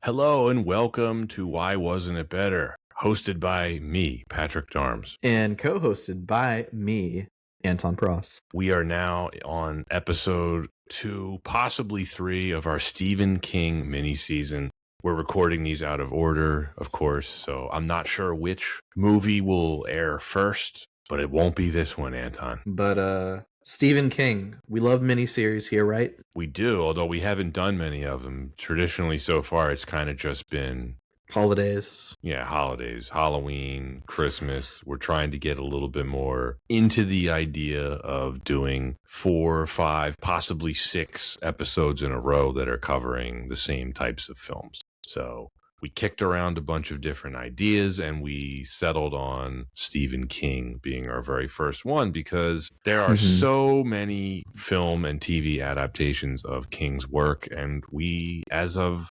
Hello and welcome to Why Wasn't It Better? Hosted by me, Patrick Darms. And co-hosted by me, Anton Pross. We are now on episode 2, possibly 3 of our Stephen King mini-season. We're recording these out of order, of course, so I'm not sure which movie will air first, but it won't be this one, Anton. But Stephen King, we love miniseries here, right? We do, although we haven't done many of them. Traditionally, so far, it's kind of just been holidays. Yeah, holidays, Halloween, Christmas. We're trying to get a little bit more into the idea of doing 4, 5, possibly 6 episodes in a row that are covering the same types of films. So we kicked around a bunch of different ideas and we settled on Stephen King being our very first one because there are so many film and TV adaptations of King's work, and we, as of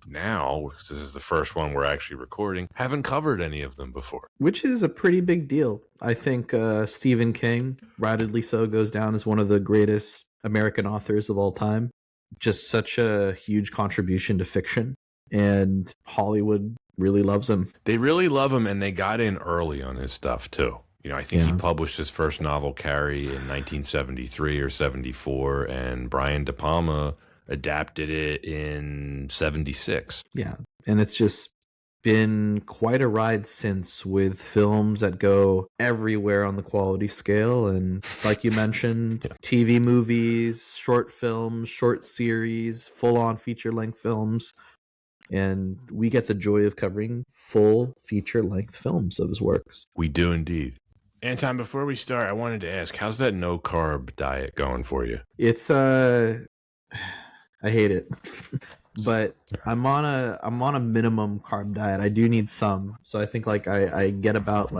now, because this is the first one we're actually recording, haven't covered any of them before. Which is a pretty big deal. I think Stephen King, rightly so, goes down as one of the greatest American authors of all time. Just such a huge contribution to fiction. And Hollywood really loves him. They really love him, and they got in early on his stuff, too. You know, I think he published his first novel, Carrie, in 1973 or 74, and Brian De Palma adapted it in 76. Yeah, and it's just been quite a ride since, with films that go everywhere on the quality scale. And like you mentioned, TV movies, short films, short series, full-on feature-length films. And we get the joy of covering full feature-length films of his works. We do indeed. Anton, before we start, I wanted to ask, how's that no-carb diet going for you? It's I hate it. But I'm on a minimum carb diet. I do need some. So I think I get about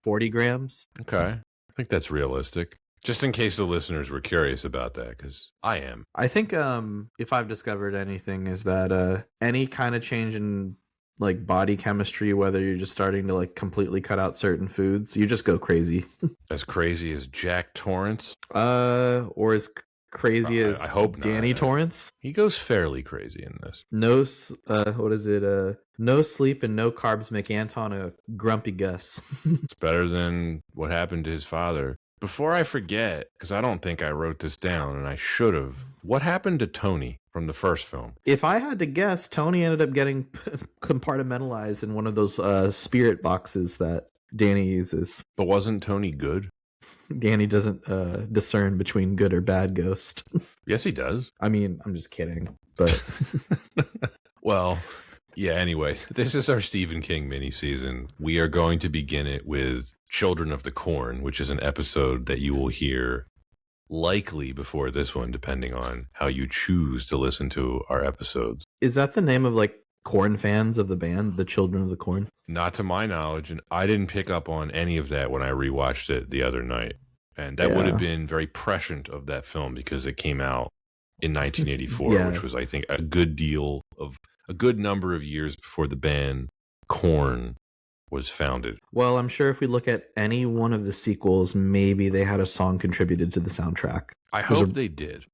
40 grams. Okay. I think that's realistic. Just in case the listeners were curious about that, because I am. I think if I've discovered anything is that any kind of change in body chemistry, whether you're just starting to completely cut out certain foods, you just go crazy. As crazy as Jack Torrance? Or as crazy as I hope Danny not. Torrance? He goes fairly crazy in this. No sleep and no carbs make Anton a grumpy Gus. It's better than what happened to his father. Before I forget, because I don't think I wrote this down, and I should have, what happened to Tony from the first film? If I had to guess, Tony ended up getting compartmentalized in one of those spirit boxes that Danny uses. But wasn't Tony good? Danny doesn't discern between good or bad ghost. Yes, he does. I mean, I'm just kidding. But well, yeah, anyway, this is our Stephen King mini-season. We are going to begin it with Children of the Corn, which is an episode that you will hear likely before this one, depending on how you choose to listen to our episodes. Is that the name of Corn fans of the band, the Children of the Corn? Not to my knowledge, and I didn't pick up on any of that when I rewatched it the other night. And that would have been very prescient of that film because it came out in 1984, which was, I think, a good number of years before the band Korn was founded. Well, I'm sure if we look at any one of the sequels, maybe they had a song contributed to the soundtrack. I hope they did.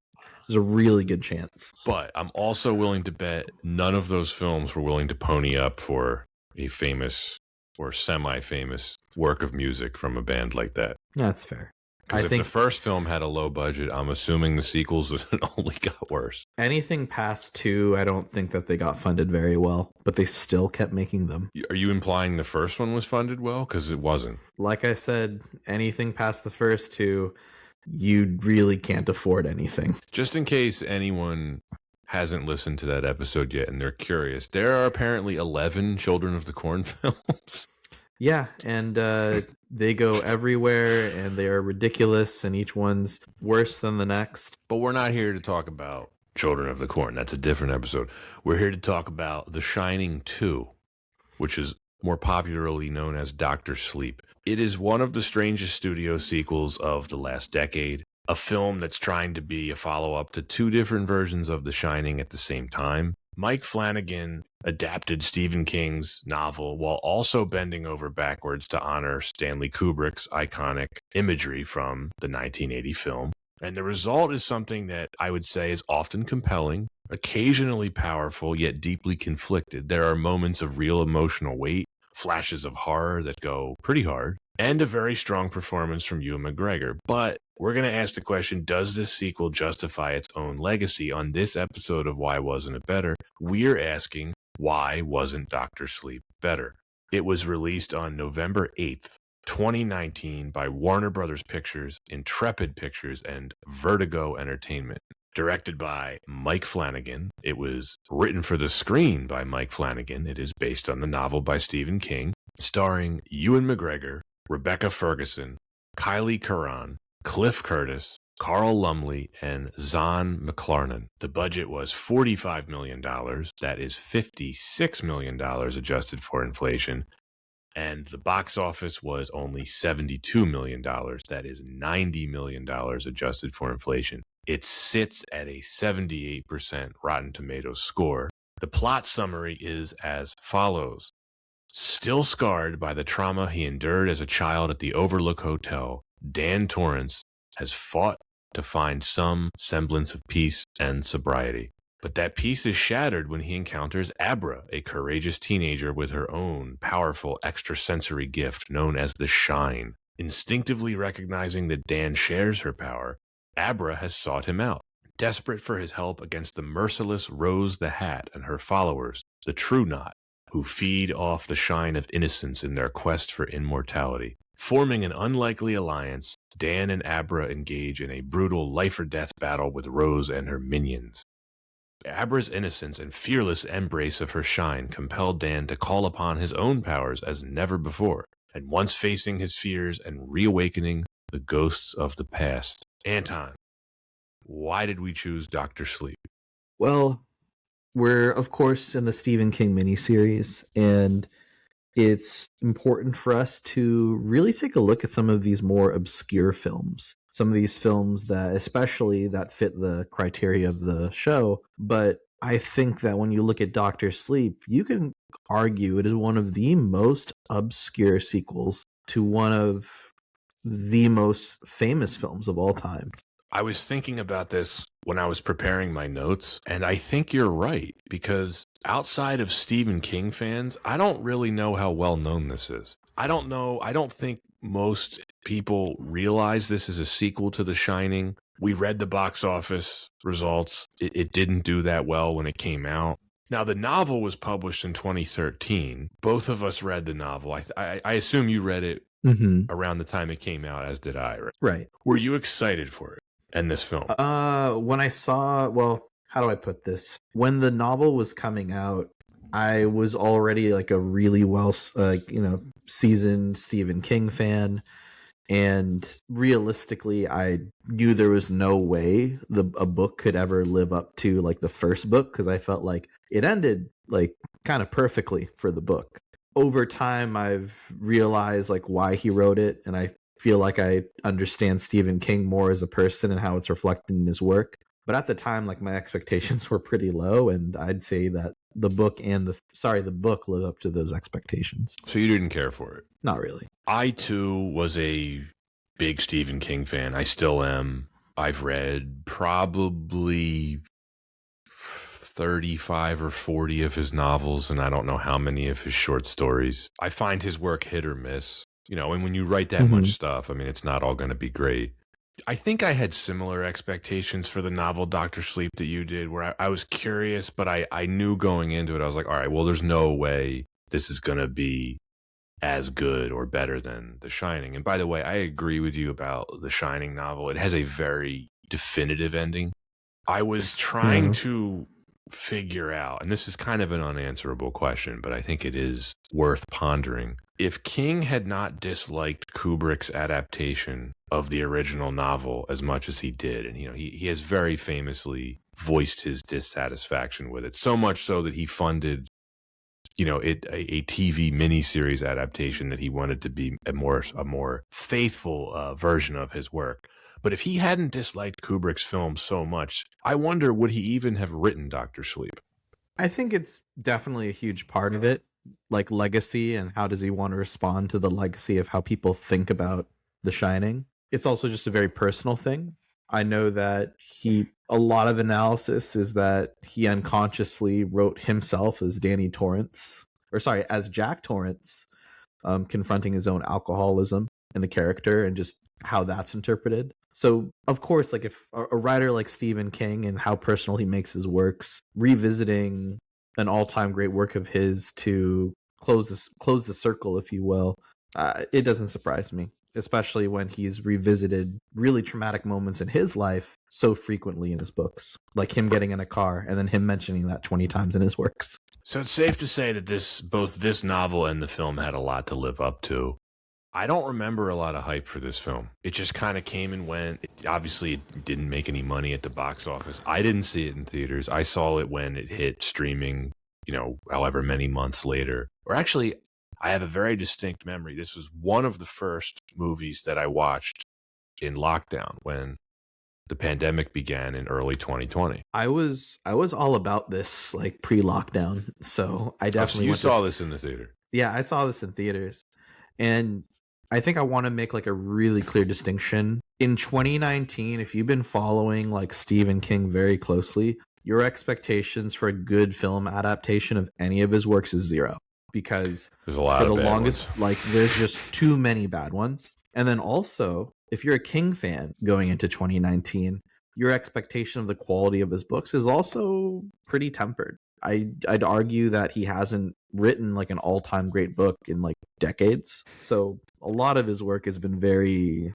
There's a really good chance. But I'm also willing to bet none of those films were willing to pony up for a famous or semi-famous work of music from a band like that. That's fair. Because if the first film had a low budget, I'm assuming the sequels only got worse. Anything past 2, I don't think that they got funded very well, but they still kept making them. Are you implying the first one was funded well? Because it wasn't. Like I said, anything past the first 2, you really can't afford anything. Just in case anyone hasn't listened to that episode yet and they're curious, there are apparently 11 Children of the Corn films. Yeah, and they go everywhere, and they are ridiculous, and each one's worse than the next. But we're not here to talk about Children of the Corn. That's a different episode. We're here to talk about The Shining 2, which is more popularly known as Dr. Sleep. It is one of the strangest studio sequels of the last decade, a film that's trying to be a follow-up to 2 different versions of The Shining at the same time. Mike Flanagan adapted Stephen King's novel while also bending over backwards to honor Stanley Kubrick's iconic imagery from the 1980 film. And the result is something that I would say is often compelling, occasionally powerful yet deeply conflicted. There are moments of real emotional weight, flashes of horror that go pretty hard, and a very strong performance from Ewan McGregor. But we're going to ask the question, does this sequel justify its own legacy? On this episode of Why Wasn't It Better, we're asking, why wasn't Dr. Sleep better? It was released on November 8th, 2019 by Warner Brothers Pictures, Intrepid Pictures, and Vertigo Entertainment. Directed by Mike Flanagan. It was written for the screen by Mike Flanagan. It is based on the novel by Stephen King. Starring Ewan McGregor, Rebecca Ferguson, Kylie Curran, Cliff Curtis, Carl Lumley, and Zahn McClarnon. The budget was $45 million. That is $56 million adjusted for inflation. And the box office was only $72 million. That is $90 million adjusted for inflation. It sits at a 78% Rotten Tomatoes score. The plot summary is as follows. Still scarred by the trauma he endured as a child at the Overlook Hotel, Dan Torrance has fought to find some semblance of peace and sobriety. But that peace is shattered when he encounters Abra, a courageous teenager with her own powerful extrasensory gift known as the Shine. Instinctively recognizing that Dan shares her power, Abra has sought him out. Desperate for his help against the merciless Rose the Hat and her followers, the True Knot, who feed off the shine of innocence in their quest for immortality. Forming an unlikely alliance, Dan and Abra engage in a brutal life-or-death battle with Rose and her minions. Abra's innocence and fearless embrace of her shine compelled Dan to call upon his own powers as never before, and once facing his fears and reawakening the ghosts of the past. Anton, why did we choose Dr. Sleep? Well, we're, of course, in the Stephen King miniseries, and it's important for us to really take a look at some of these more obscure films. Some of these films that, especially, that fit the criteria of the show. But I think that when you look at Dr. Sleep, you can argue it is one of the most obscure sequels to one of the most famous films of all time. I was thinking about this when I was preparing my notes, and I think you're right, because outside of Stephen King fans, I don't really know how well known this is. I don't think most people realize this is a sequel to The Shining. We read the box office results. It didn't do that well when it came out. Now, the novel was published in 2013. Both of us read the novel. I assume you read it around the time it came out, as did I. Right. Were you excited for it and this film? When I saw, well, how do I put this? When the novel was coming out, I was already like a really seasoned Stephen King fan. And realistically, I knew there was no way a book could ever live up to like the first book, because I felt like it ended like kind of perfectly for the book. Over time, I've realized like why he wrote it, and I feel like I understand Stephen King more as a person and how it's reflected in his work. But at the time, like my expectations were pretty low, and I'd say that the book live up to those expectations. So you didn't care for it? Not really. I too was a big Stephen King fan. I still am. I've read probably 35 or 40 of his novels, and I don't know how many of his short stories. I find his work hit or miss. And when you write that much stuff, I mean, it's not all going to be great. I think I had similar expectations for the novel Dr. Sleep that you did, where I was curious, but I knew going into it, I was like, all right, well, there's no way this is going to be as good or better than The Shining. And by the way, I agree with you about the Shining novel. It has a very definitive ending. I was trying to figure out, and this is kind of an unanswerable question, but I think it is worth pondering. If King had not disliked Kubrick's adaptation of the original novel as much as he did, and he has very famously voiced his dissatisfaction with it, so much so that he funded a TV miniseries adaptation that he wanted to be a more faithful version of his work. But if he hadn't disliked Kubrick's film so much, I wonder, would he even have written Dr. Sleep? I think it's definitely a huge part of it, like legacy, and how does he want to respond to the legacy of how people think about The Shining. It's also just a very personal thing. I know that a lot of analysis is that he unconsciously wrote himself as Danny Torrance, or sorry, as Jack Torrance, confronting his own alcoholism and the character and just how that's interpreted. So, of course, like if a writer like Stephen King and how personal he makes his works, revisiting an all-time great work of his to close the circle, if you will, it doesn't surprise me, especially when he's revisited really traumatic moments in his life so frequently in his books, like him getting in a car and then him mentioning that 20 times in his works. So it's safe to say that both this novel and the film had a lot to live up to. I don't remember a lot of hype for this film. It just kind of came and went. Obviously, it didn't make any money at the box office. I didn't see it in theaters. I saw it when it hit streaming, however many months later. Or actually, I have a very distinct memory. This was one of the first movies that I watched in lockdown when the pandemic began in early 2020. I was all about this like pre-lockdown, so I definitely you saw this in the theater. Yeah, I saw this in theaters, and I think I want to make like a really clear distinction. In 2019, if you've been following like Stephen King very closely, your expectations for a good film adaptation of any of his works is zero, because there's a lot for of the bad longest ones. like there's just too many bad ones. And then also, if you're a King fan going into 2019, your expectation of the quality of his books is also pretty tempered. I'd argue that he hasn't written like an all-time great book in like decades. So a lot of his work has been very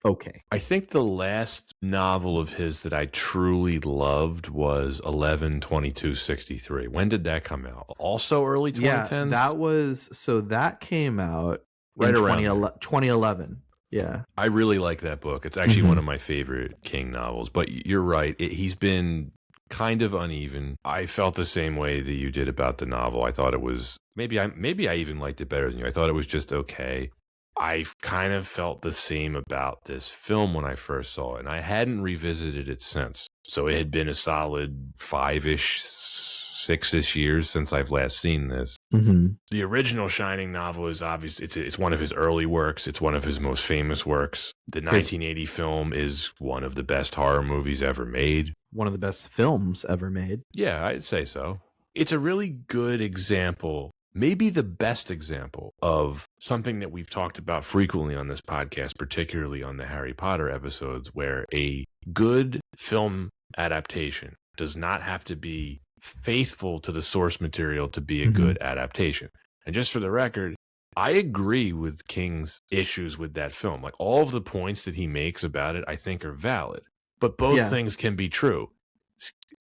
okay. I think the last novel of his that I truly loved was 11/22/63. When did that come out? Also early 2010s? Yeah, that came out right in around 2011. Yeah. I really like that book. It's actually one of my favorite King novels. But you're right. He's been kind of uneven. I felt the same way that you did about the novel. I thought it was maybe I even liked it better than you. I thought it was just okay. I kind of felt the same about this film when I first saw it, and I hadn't revisited it since. So it had been a solid 5-ish, 6-ish years since I've last seen this. Mm-hmm. The original Shining novel is obvious. It's one of his early works. It's one of his most famous works. The 1980 film is one of the best horror movies ever made. One of the best films ever made. Yeah, I'd say so. It's a really good example, maybe the best example of something that we've talked about frequently on this podcast, particularly on the Harry Potter episodes, where a good film adaptation does not have to be faithful to the source material to be a good adaptation. And just for the record, I agree with King's issues with that film. Like all of the points that he makes about it, I think are valid. But both things can be true.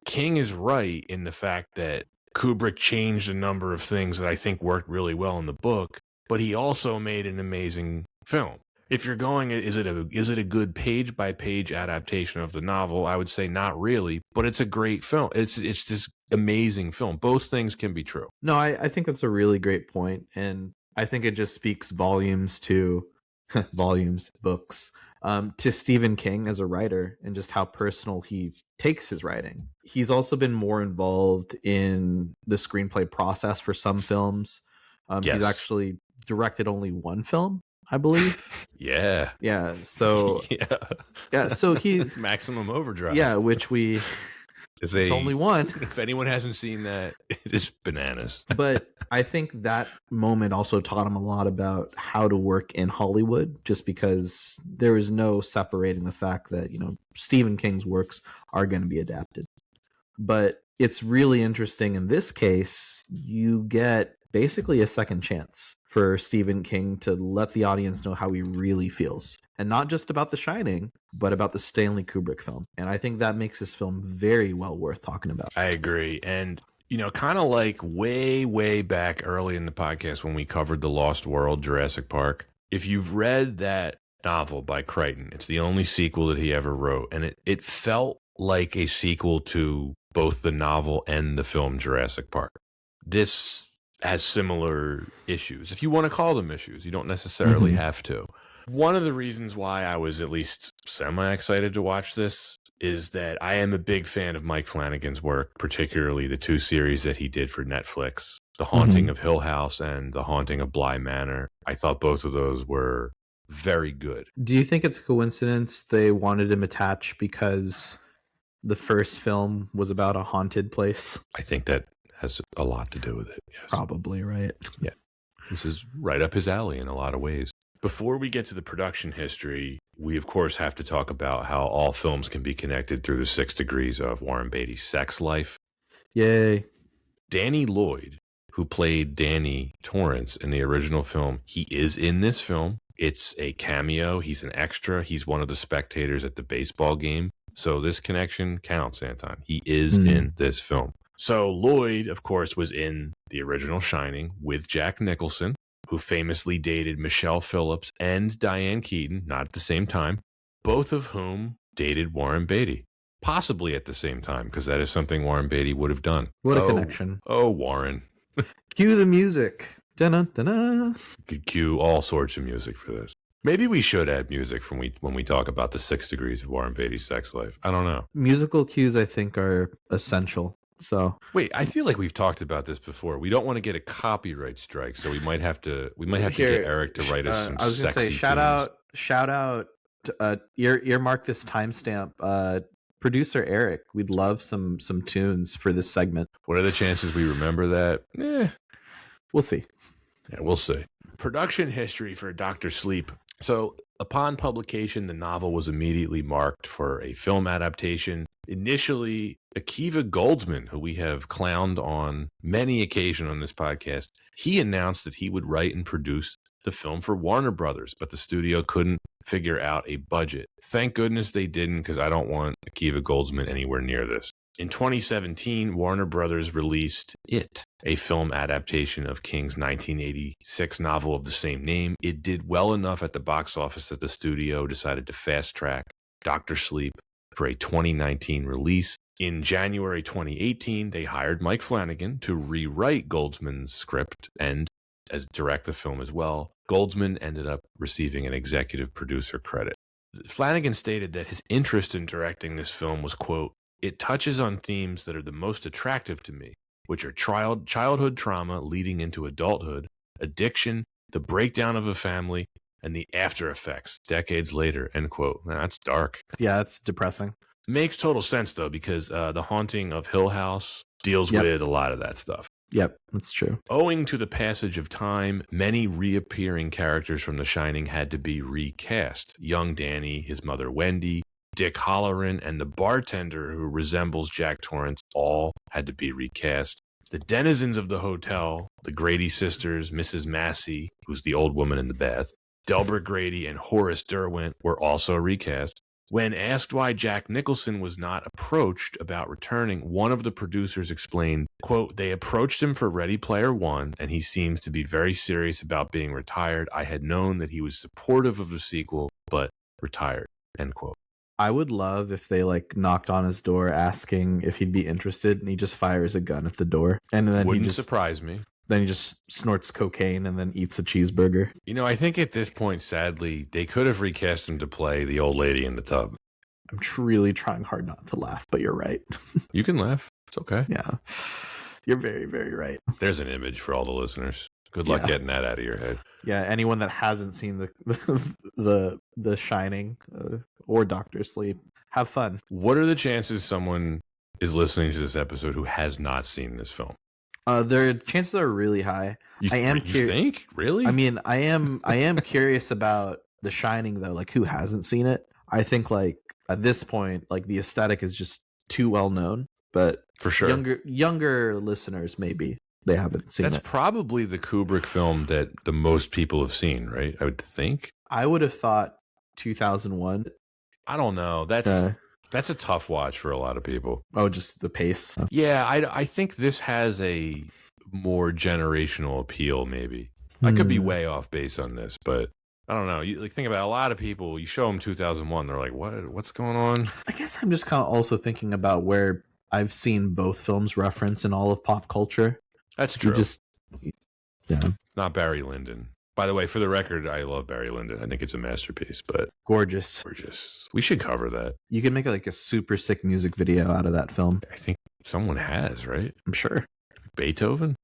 King is right in the fact that Kubrick changed a number of things that I think worked really well in the book, but he also made an amazing film. If you're going, is it a good page by page adaptation of the novel? I would say not really, but it's a great film. It's this amazing film. Both things can be true. No, I think that's a really great point, and I think it just speaks volumes to books. To Stephen King as a writer and just how personal he takes his writing. He's also been more involved in the screenplay process for some films. He's actually directed only one film, I believe. Yeah. So so he's Maximum Overdrive. Yeah, which it's only one. If anyone hasn't seen that, it is bananas. But I think that moment also taught him a lot about how to work in Hollywood, just because there is no separating the fact that, Stephen King's works are going to be adapted. But it's really interesting in this case, you get basically a second chance for Stephen King to let the audience know how he really feels. And not just about The Shining, but about the Stanley Kubrick film. And I think that makes this film very well worth talking about. I agree. And, kind of like way, way back early in the podcast when we covered The Lost World, Jurassic Park, if you've read that novel by Crichton, it's the only sequel that he ever wrote. And it felt like a sequel to both the novel and the film Jurassic Park. This has similar issues. If you want to call them issues, you don't necessarily have to. One of the reasons why I was at least semi-excited to watch this is that I am a big fan of Mike Flanagan's work, particularly the 2 series that he did for Netflix, The Haunting of Hill House and The Haunting of Bly Manor. I thought both of those were very good. Do you think it's a coincidence they wanted him attached because the first film was about a haunted place? I think that has a lot to do with it. Yes. Probably, right? Yeah. This is right up his alley in a lot of ways. Before we get to the production history, we of course have to talk about how all films can be connected through the 6 degrees of Warren Beatty's sex life. Yay. Danny Lloyd, who played Danny Torrance in the original film, he is in this film. It's a cameo. He's an extra. He's one of the spectators at the baseball game. So this connection counts, Anton. He is in this film. So Lloyd, of course, was in the original Shining with Jack Nicholson, who famously dated Michelle Phillips and Diane Keaton, not at the same time, both of whom dated Warren Beatty. Possibly at the same time, because that is something Warren Beatty would have done. What a connection. Oh, Warren. Cue the music. Da-na-da-na. You could cue all sorts of music for this. Maybe we should add music when we talk about the 6 degrees of Warren Beatty's sex life. I don't know. Musical cues, I think, are essential. So wait, I feel like we've talked about this before. We don't want to get a copyright strike, so we might have to get Eric to write us some I was gonna sexy say shout out earmark this timestamp. Producer Eric, we'd love some tunes for this segment. What are the chances we remember that? We'll see. Yeah, we'll see. Production history for Dr. Sleep. So, upon publication, the novel was immediately marked for a film adaptation. Initially, Akiva Goldsman, who we have clowned on many occasions on this podcast, he announced that he would write and produce the film for Warner Brothers, but the studio couldn't figure out a budget. Thank goodness they didn't, because I don't want Akiva Goldsman anywhere near this. In 2017, Warner Brothers released It, a film adaptation of King's 1986 novel of the same name. It did well enough at the box office that the studio decided to fast-track Dr. Sleep for a 2019 release. In January 2018, they hired Mike Flanagan to rewrite Goldsman's script and as direct the film as well. Goldsman ended up receiving an executive producer credit. Flanagan stated that his interest in directing this film was, quote, "It touches on themes that are the most attractive to me, which are childhood trauma leading into adulthood, addiction, the breakdown of a family, and the after effects decades later," end quote. Now, that's dark. Yeah, that's depressing. Makes total sense, though, because The Haunting of Hill House deals with a lot of that stuff. Yep, that's true. Owing to the passage of time, many reappearing characters from The Shining had to be recast. Young Danny, his mother Wendy, Dick Halloran, and the bartender who resembles Jack Torrance all had to be recast. The denizens of the hotel, the Grady sisters, Mrs. Massey, who's the old woman in the bath, Delbert Grady, and Horace Derwent were also recast. When asked why Jack Nicholson was not approached about returning, one of the producers explained, quote, "They approached him for Ready Player One, and he seems to be very serious about being retired. I had known that he was supportive of the sequel, but retired," end quote. I would love if they knocked on his door asking if he'd be interested, and he just fires a gun at the door, and then Wouldn't surprise me. Then he just snorts cocaine and then eats a cheeseburger. You know, I think at this point, sadly, they could have recast him to play the old lady in the tub. I'm really trying hard not to laugh, but you're right. You can laugh. It's okay. Yeah. You're very, very right. There's an image for all the listeners. Good luck getting that out of your head. Yeah, anyone that hasn't seen the Shining or Dr. Sleep, have fun. What are the chances someone is listening to this episode who has not seen this film? Their chances are really high. You think? Really? I mean, I am curious about The Shining though. Who hasn't seen it? I think at this point, the aesthetic is just too well known. But for sure, younger listeners maybe they haven't seen it. That's probably the Kubrick film that the most people have seen, right? I would think. I would have thought 2001. I don't know. That's a tough watch for a lot of people. Oh, just the pace. Yeah, I think this has a more generational appeal, maybe. I could be way off base on this, but I don't know. You think about a lot of people, you show them 2001, they're like, what's going on? I guess I'm just kind of also thinking about where I've seen both films referenced in all of pop culture. That's true. Yeah. It's not Barry Lyndon. By the way, for the record, I love Barry Lyndon. I think it's a masterpiece, but gorgeous. We should cover that. You can make a super sick music video out of that film. I think someone has, right? I'm sure. Beethoven?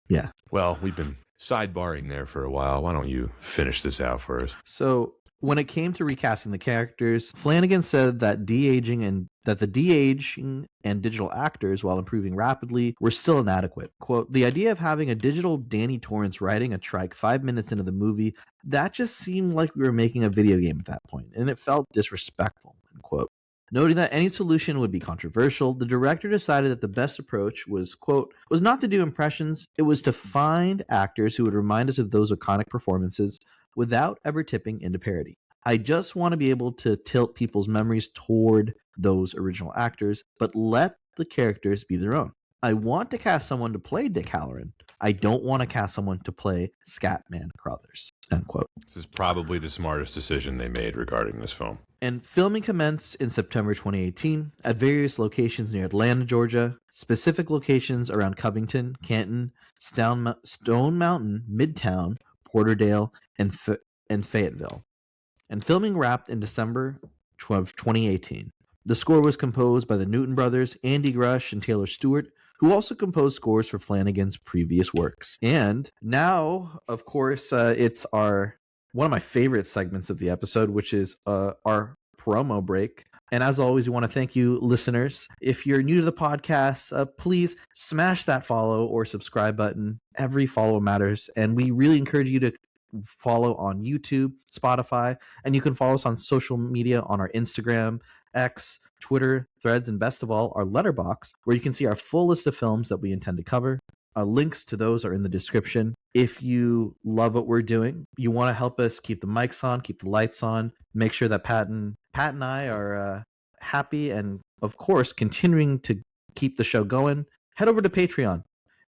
Yeah. Well, we've been sidebarring there for a while. Why don't you finish this out for us? So when it came to recasting the characters, Flanagan said that the de-aging and digital actors, while improving rapidly, were still inadequate. Quote, the idea of having a digital Danny Torrance riding a trike 5 minutes into the movie, that just seemed like we were making a video game at that point, and it felt disrespectful, end quote. Noting that any solution would be controversial, the director decided that the best approach was, quote, was not to do impressions, it was to find actors who would remind us of those iconic performances without ever tipping into parody. I just want to be able to tilt people's memories toward those original actors, but let the characters be their own. I want to cast someone to play Dick Halloran. I don't want to cast someone to play Scatman Crothers, end quote. This is probably the smartest decision they made regarding this film. And filming commenced in September 2018 at various locations near Atlanta, Georgia, specific locations around Covington, Canton, Stone Mountain, Midtown, Porterdale, and Fayetteville. And filming wrapped in December of 2018. The score was composed by the Newton brothers, Andy Grush and Taylor Stewart, who also composed scores for Flanagan's previous works. And now, of course, it's one of my favorite segments of the episode, which is our promo break. And as always, we want to thank you, listeners. If you're new to the podcast, please smash that follow or subscribe button. Every follow matters. And we really encourage you to follow on YouTube, Spotify, and you can follow us on social media on our Instagram, X, Twitter, Threads, and best of all, our Letterboxd, where you can see our full list of films that we intend to cover. Our links to those are in the description. If you love what we're doing, you want to help us keep the mics on, keep the lights on, make sure that Pat and I are happy and, of course, continuing to keep the show going, head over to Patreon.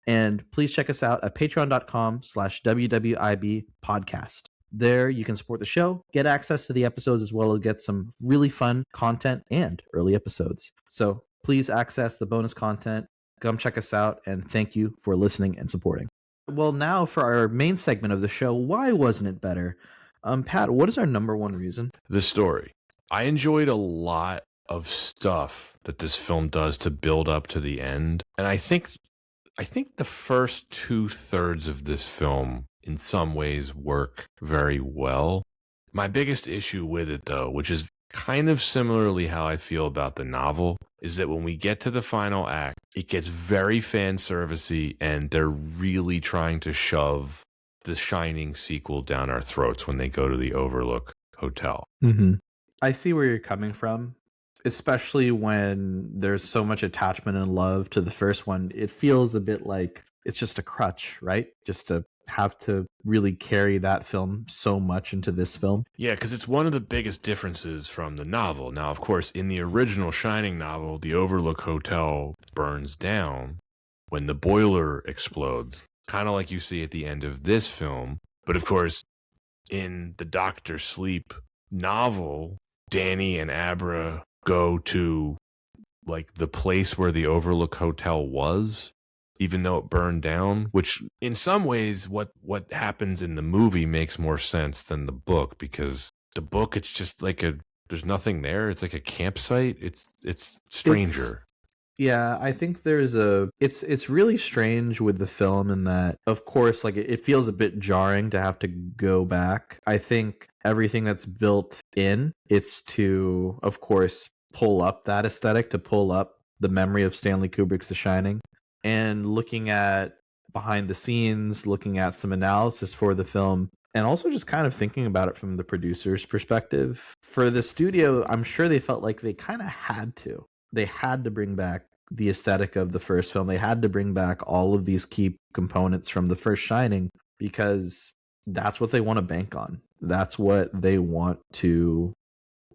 And please check us out at patreon.com/WWIB podcast. There you can support the show, get access to the episodes, as well as get some really fun content and early episodes. So please access the bonus content. Come check us out, and thank you for listening and supporting. Well, now for our main segment of the show, why wasn't it better? Pat, what is our number one reason? The story. I enjoyed a lot of stuff that this film does to build up to the end. And I think the first 2/3 of this film in some ways work very well. My biggest issue with it, though, which is kind of similarly how I feel about the novel, is that when we get to the final act, it gets very fan servicey, and they're really trying to shove the Shining sequel down our throats when they go to the Overlook Hotel. Mm-hmm. I see where you're coming from, especially when there's so much attachment and love to the first one. It feels a bit like it's just a crutch, right? Just to have to really carry that film so much into this film. Yeah, because it's one of the biggest differences from the novel. Now, of course, in the original Shining novel, the Overlook Hotel burns down when the boiler explodes, kind of like you see at the end of this film. But of course, in the Dr. Sleep novel, Danny and Abra go to like the place where the Overlook Hotel was, even though it burned down, which in some ways what happens in the movie makes more sense than the book, because the book, it's just like there's nothing there. It's like a campsite. It's stranger. Yeah, I think it's really strange with the film in that, of course, like it feels a bit jarring to have to go back. I think everything that's built in, it's to, of course, pull up that aesthetic, to pull up the memory of Stanley Kubrick's The Shining. And looking at behind the scenes, looking at some analysis for the film, and also just kind of thinking about it from the producer's perspective. For the studio, I'm sure they felt like they kind of had to. They had to bring back the aesthetic of the first film. They had to bring back all of these key components from the first Shining, because that's what they want to bank on. That's what they want to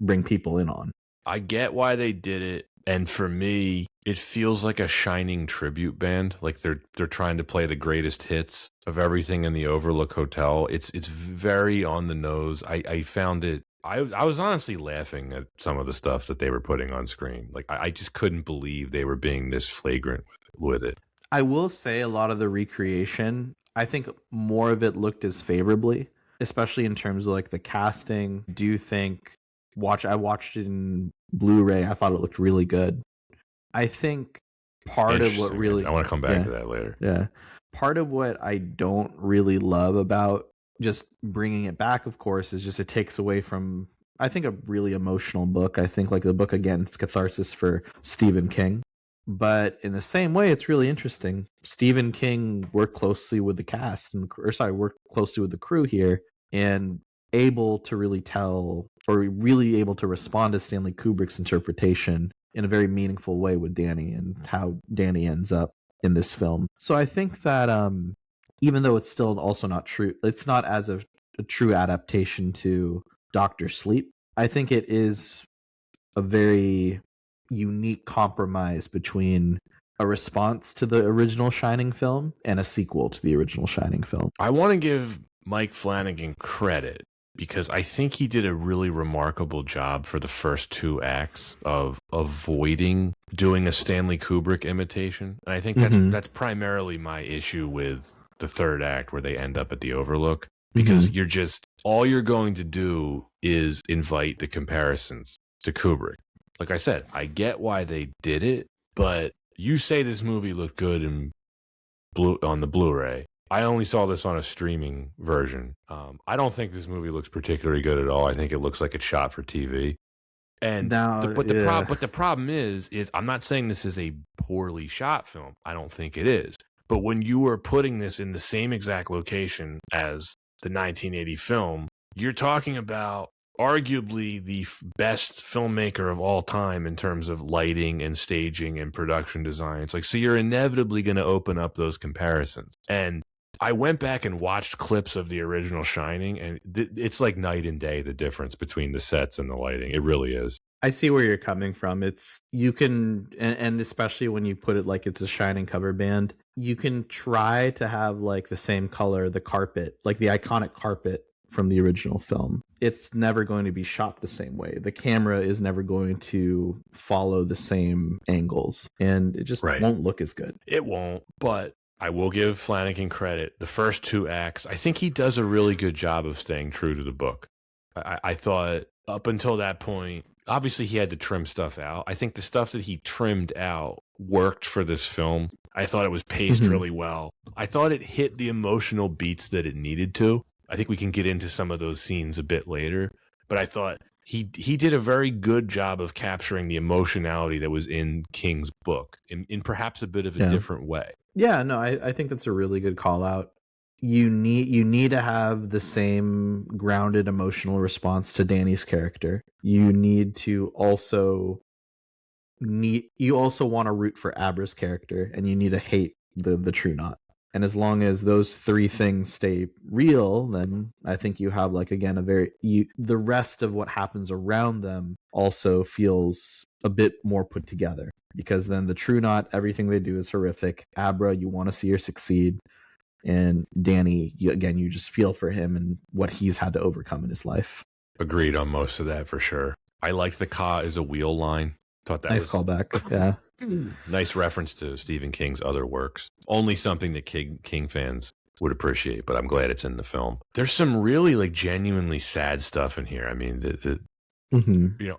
bring people in on. I get why they did it. And for me, it feels like a Shining tribute band. Like they're trying to play the greatest hits of everything in the Overlook Hotel. It's very on the nose. I found it. I was honestly laughing at some of the stuff that they were putting on screen. Like I just couldn't believe they were being this flagrant with it. I will say a lot of the recreation, I think more of it looked as favorably, especially in terms of like the casting. Do you think I watched it in Blu-ray. I thought it looked really good. I think part of what really... I want to come back to that later. Yeah. part of what I don't really love about just bringing it back, of course, is just it takes away from, I think, a really emotional book. I think, like, the book, again, it's catharsis for Stephen King. But in the same way, it's really interesting. Stephen King worked closely with the cast, worked closely with the crew here, and able to really tell, or really able to respond to Stanley Kubrick's interpretation in a very meaningful way with Danny and how Danny ends up in this film. So I think that even though it's still also not true, it's not as a true adaptation to Doctor Sleep. I think it is a very unique compromise between a response to the original Shining film and a sequel to the original Shining film. I want to give Mike Flanagan credit because I think he did a really remarkable job for the first 2 acts of avoiding doing a Stanley Kubrick imitation. And I think that's primarily my issue with the 3rd act, where they end up at the Overlook, because all you're going to do is invite the comparisons to Kubrick. Like I said, I get why they did it, but you say this movie looked good on the Blu-ray. I only saw this on a streaming version. I don't think this movie looks particularly good at all. I think it looks like it's shot for TV. And the problem is I'm not saying this is a poorly shot film. I don't think it is. But when you are putting this in the same exact location as the 1980 film, you're talking about arguably the best filmmaker of all time in terms of lighting and staging and production design. It's like, so you're inevitably going to open up those comparisons. And I went back and watched clips of the original Shining, and it's like night and day, the difference between the sets and the lighting. It really is. I see where you're coming from. You can, and especially when you put it like it's a Shining cover band, you can try to have like the same color, the carpet, like the iconic carpet from the original film. It's never going to be shot the same way. The camera is never going to follow the same angles, and it just won't look as good. It won't, but I will give Flanagan credit. The first 2 acts, I think he does a really good job of staying true to the book. I thought up until that point, obviously he had to trim stuff out. I think the stuff that he trimmed out worked for this film. I thought it was paced really well. I thought it hit the emotional beats that it needed to. I think we can get into some of those scenes a bit later, but I thought he did a very good job of capturing the emotionality that was in King's book in perhaps a bit of a different way. Yeah, no, I think that's a really good call out. You need to have the same grounded emotional response to Danny's character. You also want to root for Abra's character, and you need to hate the True Knot. And as long as those 3 things stay real, then I think you have, like, again, the rest of what happens around them also feels a bit more put together. Because then the True Knot, everything they do is horrific. Abra, you want to see her succeed. And Danny, you just feel for him and what he's had to overcome in his life. Agreed on most of that for sure. I liked the "Ka is a wheel" line. Thought that nice callback. Yeah. Nice reference to Stephen King's other works. Only something that King fans would appreciate, but I'm glad it's in the film. There's some really like genuinely sad stuff in here. I mean,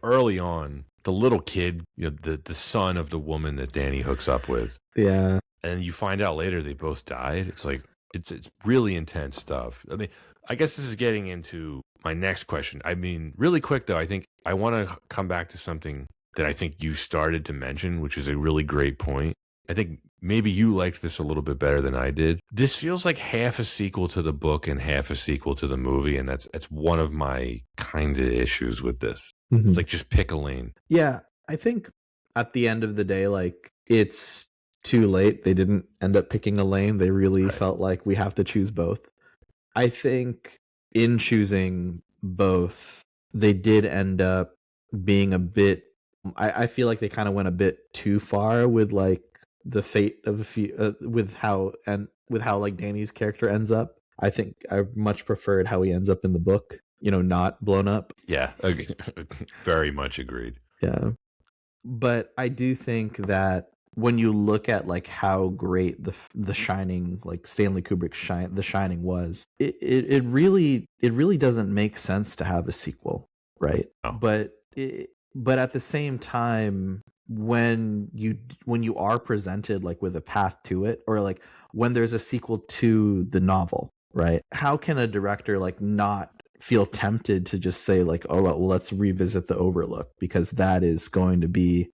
early on, the little kid, the son of the woman that Danny hooks up with. Yeah. And you find out later they both died. It's like, it's really intense stuff. I mean, I guess this is getting into my next question. I mean, really quick though, I think I want to come back to something that I think you started to mention, which is a really great point. I think maybe you liked this a little bit better than I did. This feels like half a sequel to the book and half a sequel to the movie, and that's one of my kind of issues with this. It's like, just pick a lane. Yeah, I think at the end of the day, like, it's too late. They didn't end up picking a lane. They really felt like we have to choose both. I think in choosing both, they did end up being a bit, I feel like they kind of went a bit too far with like the fate of a few, with how like Danny's character ends up. I think I much preferred how he ends up in the book, not blown up. Yeah, very much agreed. Yeah. But I do think that when you look at like how great the Shining, like Stanley Kubrick's The Shining was, it really doesn't make sense to have a sequel, right? Oh. But at the same time, when you are presented like with a path to it, or like when there's a sequel to the novel, right? How can a director like not feel tempted to just say like, oh well, let's revisit the Overlook, because that is going to be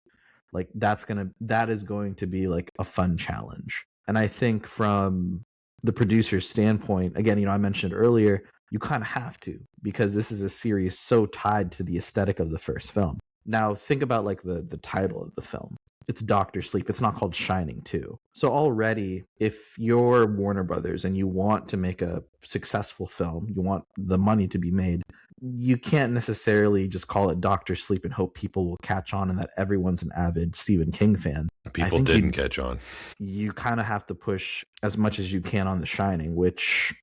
like that is going to be like a fun challenge. And I think from the producer's standpoint, again, I mentioned earlier, you kind of have to, because this is a series so tied to the aesthetic of the first film. Now think about like the title of the film. It's Doctor Sleep. It's not called Shining 2. So already, if you're Warner Brothers and you want to make a successful film, you want the money to be made, you can't necessarily just call it Doctor Sleep and hope people will catch on and that everyone's an avid Stephen King fan. People didn't catch on. You kind of have to push as much as you can on The Shining, which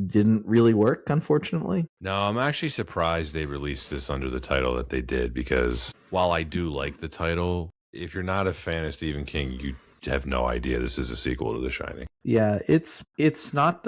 didn't really work, unfortunately. No, I'm actually surprised they released this under the title that they did, because while I do like the title, if you're not a fan of Stephen King, you have no idea this is a sequel to The Shining. Yeah, it's not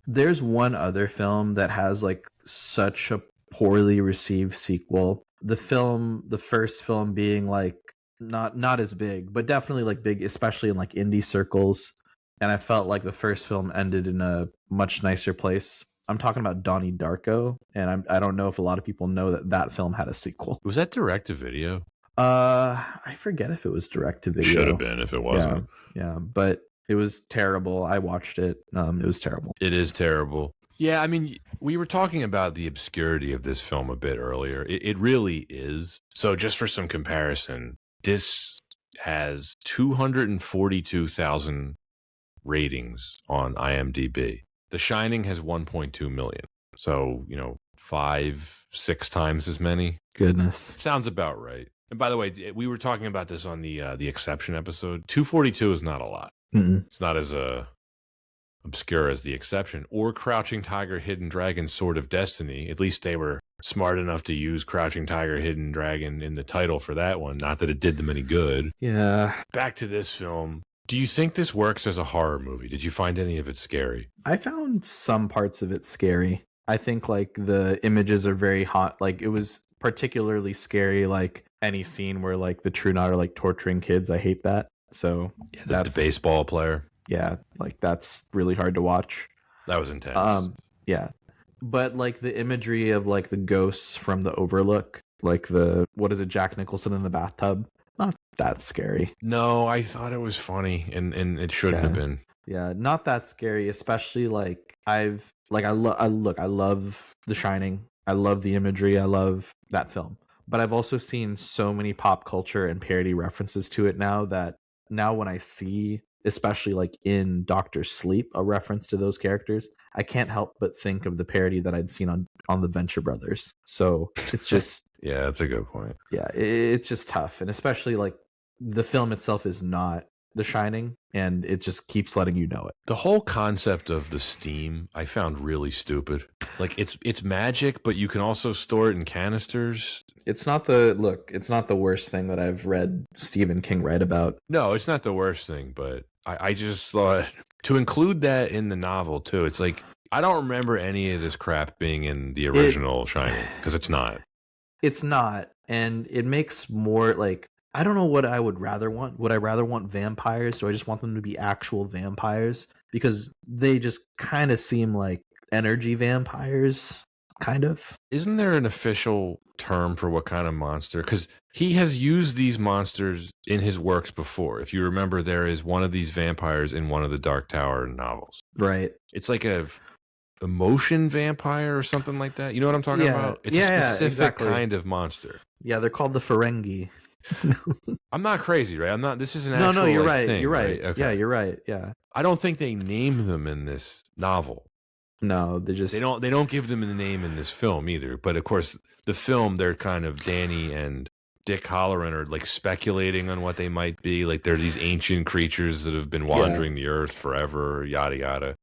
there's one other film that has like such a poorly received sequel. The first film being like not as big, but definitely like big, especially in like indie circles. And I felt like the first film ended in a much nicer place. I'm talking about Donnie Darko, and I don't know if a lot of people know that film had a sequel. Was that direct to video? I forget if it was direct to video. Should have been if it wasn't. Yeah, but it was terrible. I watched it. It was terrible. It is terrible. Yeah, I mean, we were talking about the obscurity of this film a bit earlier. It really is. So just for some comparison, this has 242,000 ratings on IMDb. The Shining has 1.2 million. So, 5-6 times as many. Goodness. Sounds about right. And by the way, we were talking about this on the Exception episode. 242 is not a lot. Mm-mm. It's not as obscure as The Exception or Crouching Tiger, Hidden Dragon, Sword of Destiny. At least they were smart enough to use Crouching Tiger, Hidden Dragon in the title for that one. Not that it did them any good. Yeah. Back to this film. Do you think this works as a horror movie? Did you find any of it scary? I found some parts of it scary. I think like the images are very hot. Like it was particularly scary, like any scene where like the True Knot are like torturing kids. I hate that. So yeah, the baseball player. Yeah, like that's really hard to watch. That was intense. Yeah. But like the imagery of like the ghosts from the Overlook, like what is it, Jack Nicholson in the bathtub? Not that scary. No, I thought it was funny, and it shouldn't have been. Yeah, not that scary, especially like I love The Shining. I love the imagery. I love that film. But I've also seen so many pop culture and parody references to it now that now when I see, especially like in Doctor Sleep, a reference to those characters, I can't help but think of the parody that I'd seen on the Venture Brothers. So it's just yeah, that's a good point. Yeah, it's just tough, and especially like the film itself is not The Shining, and it just keeps letting you know it. The whole concept of the steam I found really stupid. Like it's magic, but you can also store it in canisters. It's not the worst thing that I've read Stephen King write about. No, it's not the worst thing, but I just thought to include that in the novel too. It's like I don't remember any of this crap being in the original Shining, because it's not. It's not, and it makes more like, I don't know what I would rather want. Would I rather want vampires? Do I just want them to be actual vampires? Because they just kind of seem like energy vampires, kind of. Isn't there an official term for what kind of monster? Because he has used these monsters in his works before. If you remember, there is one of these vampires in one of the Dark Tower novels. Right. It's like a emotion vampire or something like that. You know what I'm talking about? It's a specific kind of monster. Yeah, they're called the Ferengi. I'm not crazy, right? I'm not. This is an no, actual you're like, right. thing, You're right. Okay. Yeah, you're right. Yeah. I don't think they name them in this novel. No, they don't give them a name in this film either. But of course, the film, they're kind of Danny and Dick Halloran are like speculating on what they might be. Like they're these ancient creatures that have been wandering the earth forever, yada yada.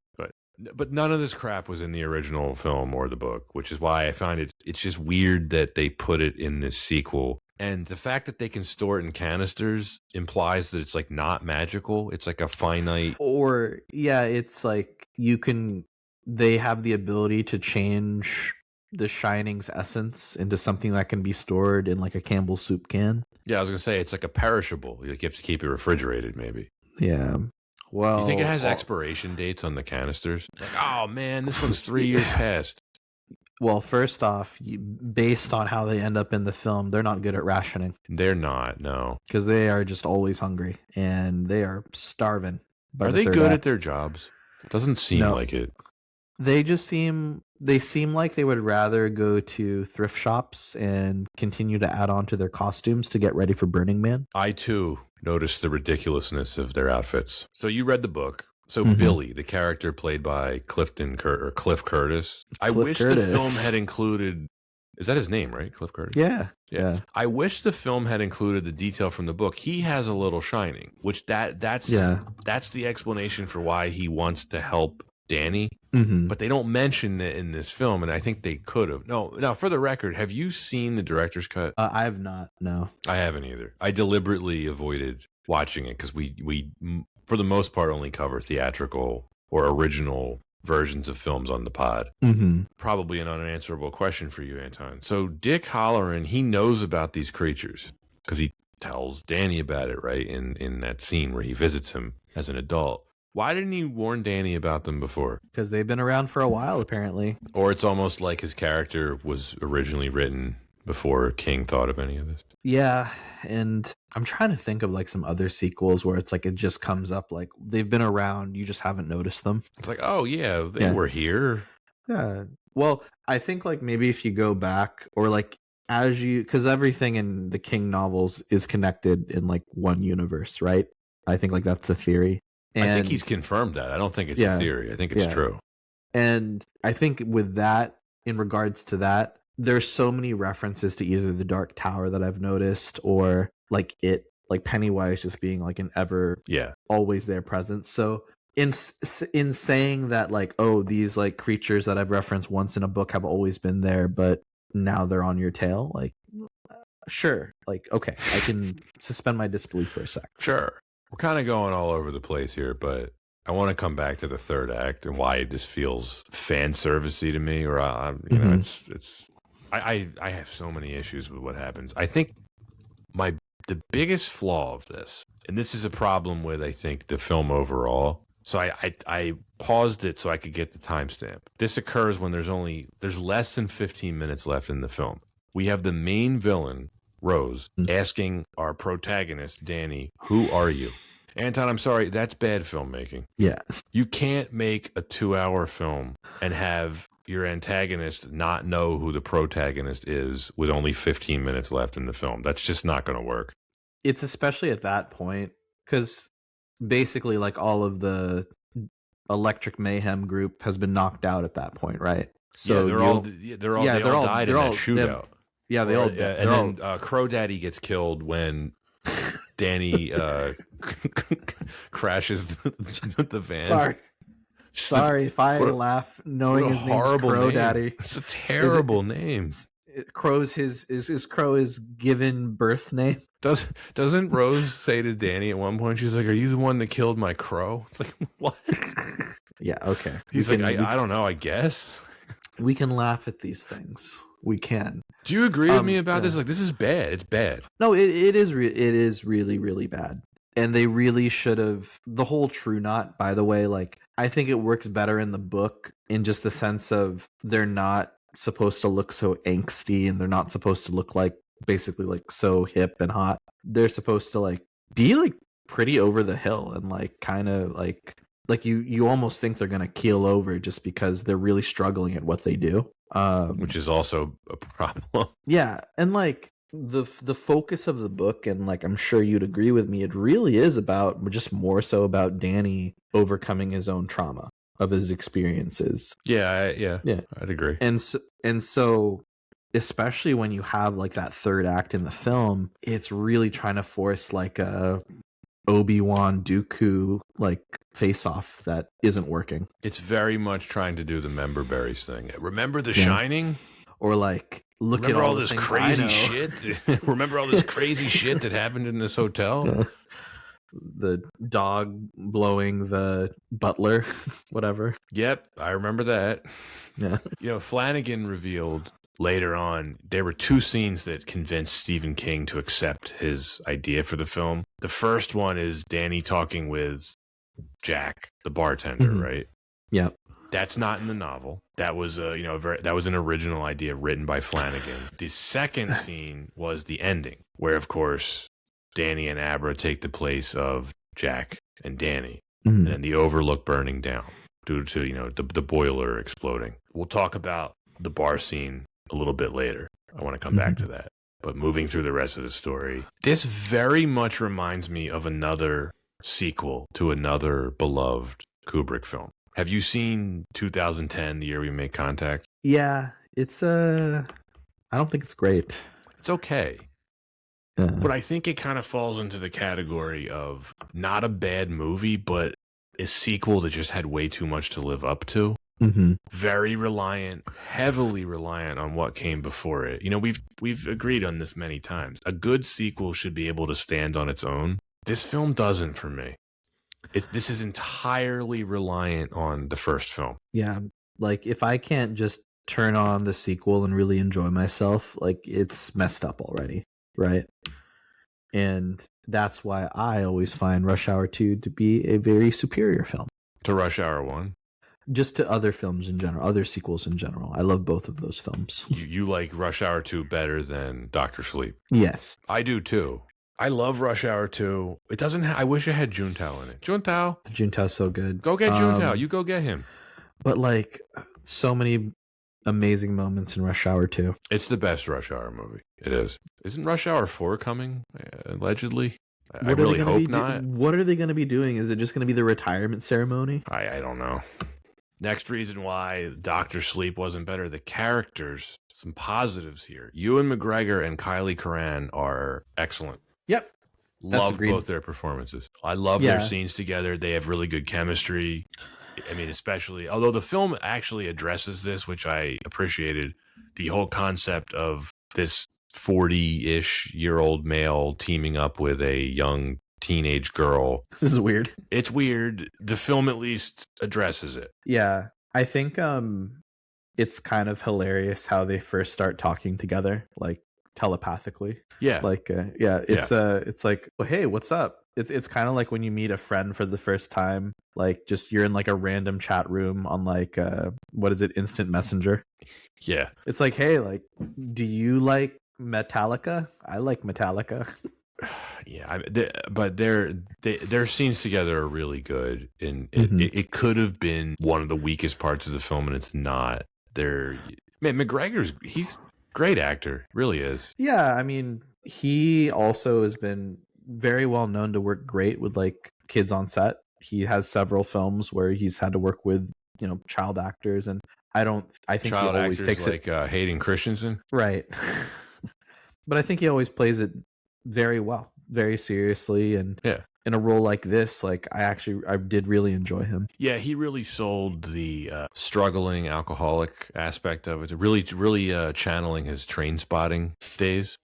But none of this crap was in the original film or the book, which is why I find it's just weird that they put it in this sequel. And the fact that they can store it in canisters implies that it's like not magical. It's like a finite. Or it's like they have the ability to change the Shining's essence into something that can be stored in like a Campbell's soup can. Yeah, I was gonna say it's like a perishable. You have to keep it refrigerated, maybe. Yeah. Well, Do you think it has expiration dates on the canisters? Like, oh man, this one's 3 years past. Well, first off, based on how they end up in the film, they're not good at rationing They're not. No. because they are just always hungry and they are starving. By Are the they third good act. at their jobs? Doesn't seem No. like it. They seem like they would rather go to thrift shops and continue to add on to their costumes to get ready for Burning Man. I too noticed the ridiculousness of their outfits. So you read the book. So Mhm. Billy, the character played by Cliff Curtis. I wish the film had included. Is that his name, right? Cliff Curtis. Yeah. I wish the film had included the detail from the book. He has a little shining, which that's the explanation for why he wants to help Danny. Mm-hmm. But they don't mention it in this film, and I think they could have. No, now for the record, have you seen the director's cut? I have not. No, I haven't either. I deliberately avoided watching it because we for the most part only cover theatrical or original versions of films on the pod. Mm-hmm. Probably an unanswerable question for you, Anton. So Dick Halloran, he knows about these creatures because he tells Danny about it, right? In that scene where he visits him as an adult. Why didn't he warn Danny about them before? Because they've been around for a while, apparently. Or it's almost like his character was originally written before King thought of any of this. Yeah, and I'm trying to think of like some other sequels where it's like it just comes up like they've been around, you just haven't noticed them. It's like, oh yeah, they were here. Yeah. Well, I think like maybe if you go back or like because everything in the King novels is connected in like one universe, right? I think like that's the theory. And I think he's confirmed that. I don't think it's a theory. I think it's true. And I think with that, in regards to that, there's so many references to either the Dark Tower that I've noticed or like Pennywise just being like an always there presence. So in saying that like, oh, these like creatures that I've referenced once in a book have always been there, but now they're on your tail, like sure, like okay, I can suspend my disbelief for a sec. Sure. We're kind of going all over the place here, but I want to come back to the third act and why it just feels fan servicey to me. Or you know, I have so many issues with what happens. I think the biggest flaw of this, and this is a problem with I think the film overall. So I paused it so I could get the timestamp. This occurs when there's less than 15 minutes left in the film. We have the main villain, Rose, asking our protagonist, Danny, who are you? Anton, I'm sorry, that's bad filmmaking. Yeah. You can't make a 2-hour film and have your antagonist not know who the protagonist is with only 15 minutes left in the film. That's just not going to work. It's especially at that point because basically like all of the Electric Mayhem group has been knocked out at that point, right? So they all died in that shootout. They all did. And then Crow Daddy gets killed when Danny crashes the van. Sorry if I laugh knowing his name's Crow Daddy. It's a terrible name. Crow's is Crow his given birth name. Doesn't Rose say to Danny at one point, she's like, "Are you the one that killed my crow?" It's like, what? Yeah, okay. He's like, I don't know, I guess. We can laugh at these things. We can. Do you agree with me about this? Like, this is bad. It's bad. No, it is really, really bad. And they really should have. The whole True Knot, by the way, like, I think it works better in the book in just the sense of they're not supposed to look so angsty and they're not supposed to look like basically like so hip and hot. They're supposed to like be like pretty over the hill and like kind of like you almost think they're gonna keel over just because they're really struggling at what they do, which is also a problem. Yeah, and like the focus of the book, and like I'm sure you'd agree with me, it really is about just more so about Danny overcoming his own trauma of his experiences. Yeah, I'd agree. And so especially when you have like that third act in the film, it's really trying to force like a Obi-Wan Dooku like face off that isn't working. It's very much trying to do the member berries thing. Remember The Shining? Or like look at all this crazy shit. Remember all this crazy shit that happened in this hotel? The dog blowing the butler, whatever. Yep, I remember that. Yeah. You know, Flanagan revealed later on, there were two scenes that convinced Stephen King to accept his idea for the film. The first one is Danny talking with Jack, the bartender, right? Yep. That's not in the novel. That was that was an original idea written by Flanagan. The second scene was the ending, where of course Danny and Abra take the place of Jack and Danny, and the Overlook burning down due to the boiler exploding. We'll talk about the bar scene a little bit later. I want to come back to that. But moving through the rest of the story, this very much reminds me of another sequel to another beloved Kubrick film. Have you seen 2010, The Year We Make Contact? Yeah, it's I don't think it's great. It's okay. But I think it kind of falls into the category of not a bad movie, but a sequel that just had way too much to live up to. Very reliant, heavily reliant on what came before it. We've agreed on this many times. A good sequel should be able to stand on its own. This film doesn't for me. This is entirely reliant on the first film. Yeah, like if I can't just turn on the sequel and really enjoy myself, like it's messed up already, right? And that's why I always find Rush Hour 2 to be a very superior film. To Rush Hour 1? Just to other films in general, other sequels in general. I love both of those films. You like Rush Hour 2 better than Dr. Sleep? Yes. I do too. I love Rush Hour 2. It doesn't I wish it had Juntao in it. Juntao's so good. Go get Juntao. You go get him. But like so many amazing moments in Rush Hour 2. It's the best Rush Hour movie. It is. Isn't Rush Hour 4 coming, allegedly? I really hope not. What are they going to be doing? Is it just going to be the retirement ceremony? I don't know. Next reason why Dr. Sleep wasn't better, the characters, some positives here. Ewan McGregor and Kylie Curran are excellent. Yep. Love both their performances. I love their scenes together. They have really good chemistry. I mean, especially, although the film actually addresses this, which I appreciated, the whole concept of this 40-ish year old male teaming up with a young teenage girl. This is weird. It's weird. The film at least addresses it. Yeah. I think it's kind of hilarious how they first start talking together, like telepathically. Yeah. Like it's like, well, hey, what's up? It's kind of like when you meet a friend for the first time, like just you're in like a random chat room on like what is it, Instant Messenger? Yeah. It's like, hey, like, do you like Metallica? I like Metallica. Yeah, but their scenes together are really good, and it could have been one of the weakest parts of the film, and it's not. He's a great actor, really is. Yeah, I mean, he also has been very well known to work great with like kids on set. He has several films where he's had to work with child actors, and I think child he always actors takes like Hayden Christensen, right. But I think he always plays it very well, very seriously, and in a role like this, like I did really enjoy him. Yeah, he really sold the struggling alcoholic aspect of it, really channeling his Train Spotting days.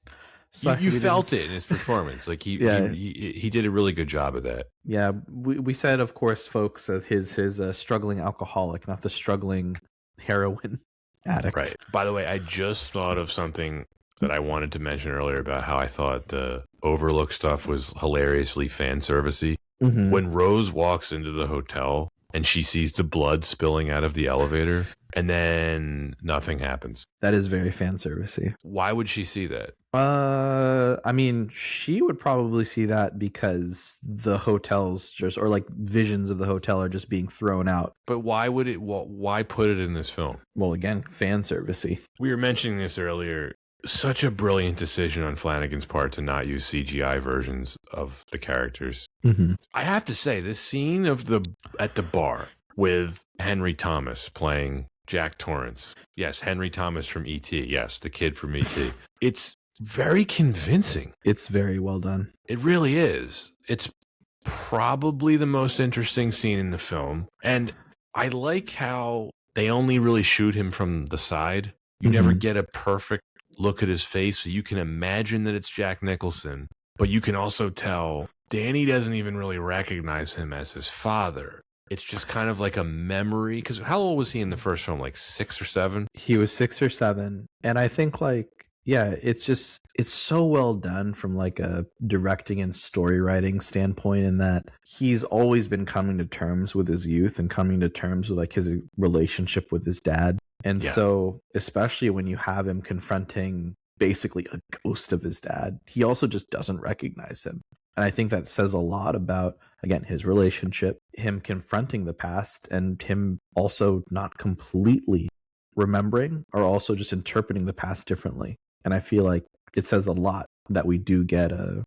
You felt it in his performance. Like he did a really good job of that. Yeah, we said, of course, folks, that his struggling alcoholic, not the struggling heroin addict. Right. By the way, I just thought of something that I wanted to mention earlier about how I thought the Overlook stuff was hilariously fan servicey. When Rose walks into the hotel and she sees the blood spilling out of the elevator and then nothing happens. That is very fan servicey. Why would she see that? I mean, she would probably see that because the hotels or like visions of the hotel are just being thrown out. But why put it in this film? Well, again, fan servicey. We were mentioning this earlier. Such a brilliant decision on Flanagan's part to not use CGI versions of the characters. I have to say, this scene at the bar with Henry Thomas playing Jack Torrance. Yes, Henry Thomas from E.T. Yes, the kid from E.T. It's very convincing. It's very well done. It really is. It's probably the most interesting scene in the film. And I like how they only really shoot him from the side. You never get a perfect look at his face, so you can imagine that it's Jack Nicholson, but you can also tell Danny doesn't even really recognize him as his father. it's just kind of like a memory. Because how old was he in the first film? Like 6 or 7? He was 6 or 7, and I think like yeah, it's so well done from like a directing and story writing standpoint, in that he's always been coming to terms with his youth and coming to terms with like his relationship with his dad. And Yeah. so especially when you have him confronting basically a ghost of his dad, he also just doesn't recognize him. And I think that says a lot about, again, his relationship, him confronting the past, and him also not completely remembering or also just interpreting the past differently. And I feel like it says a lot that we do get a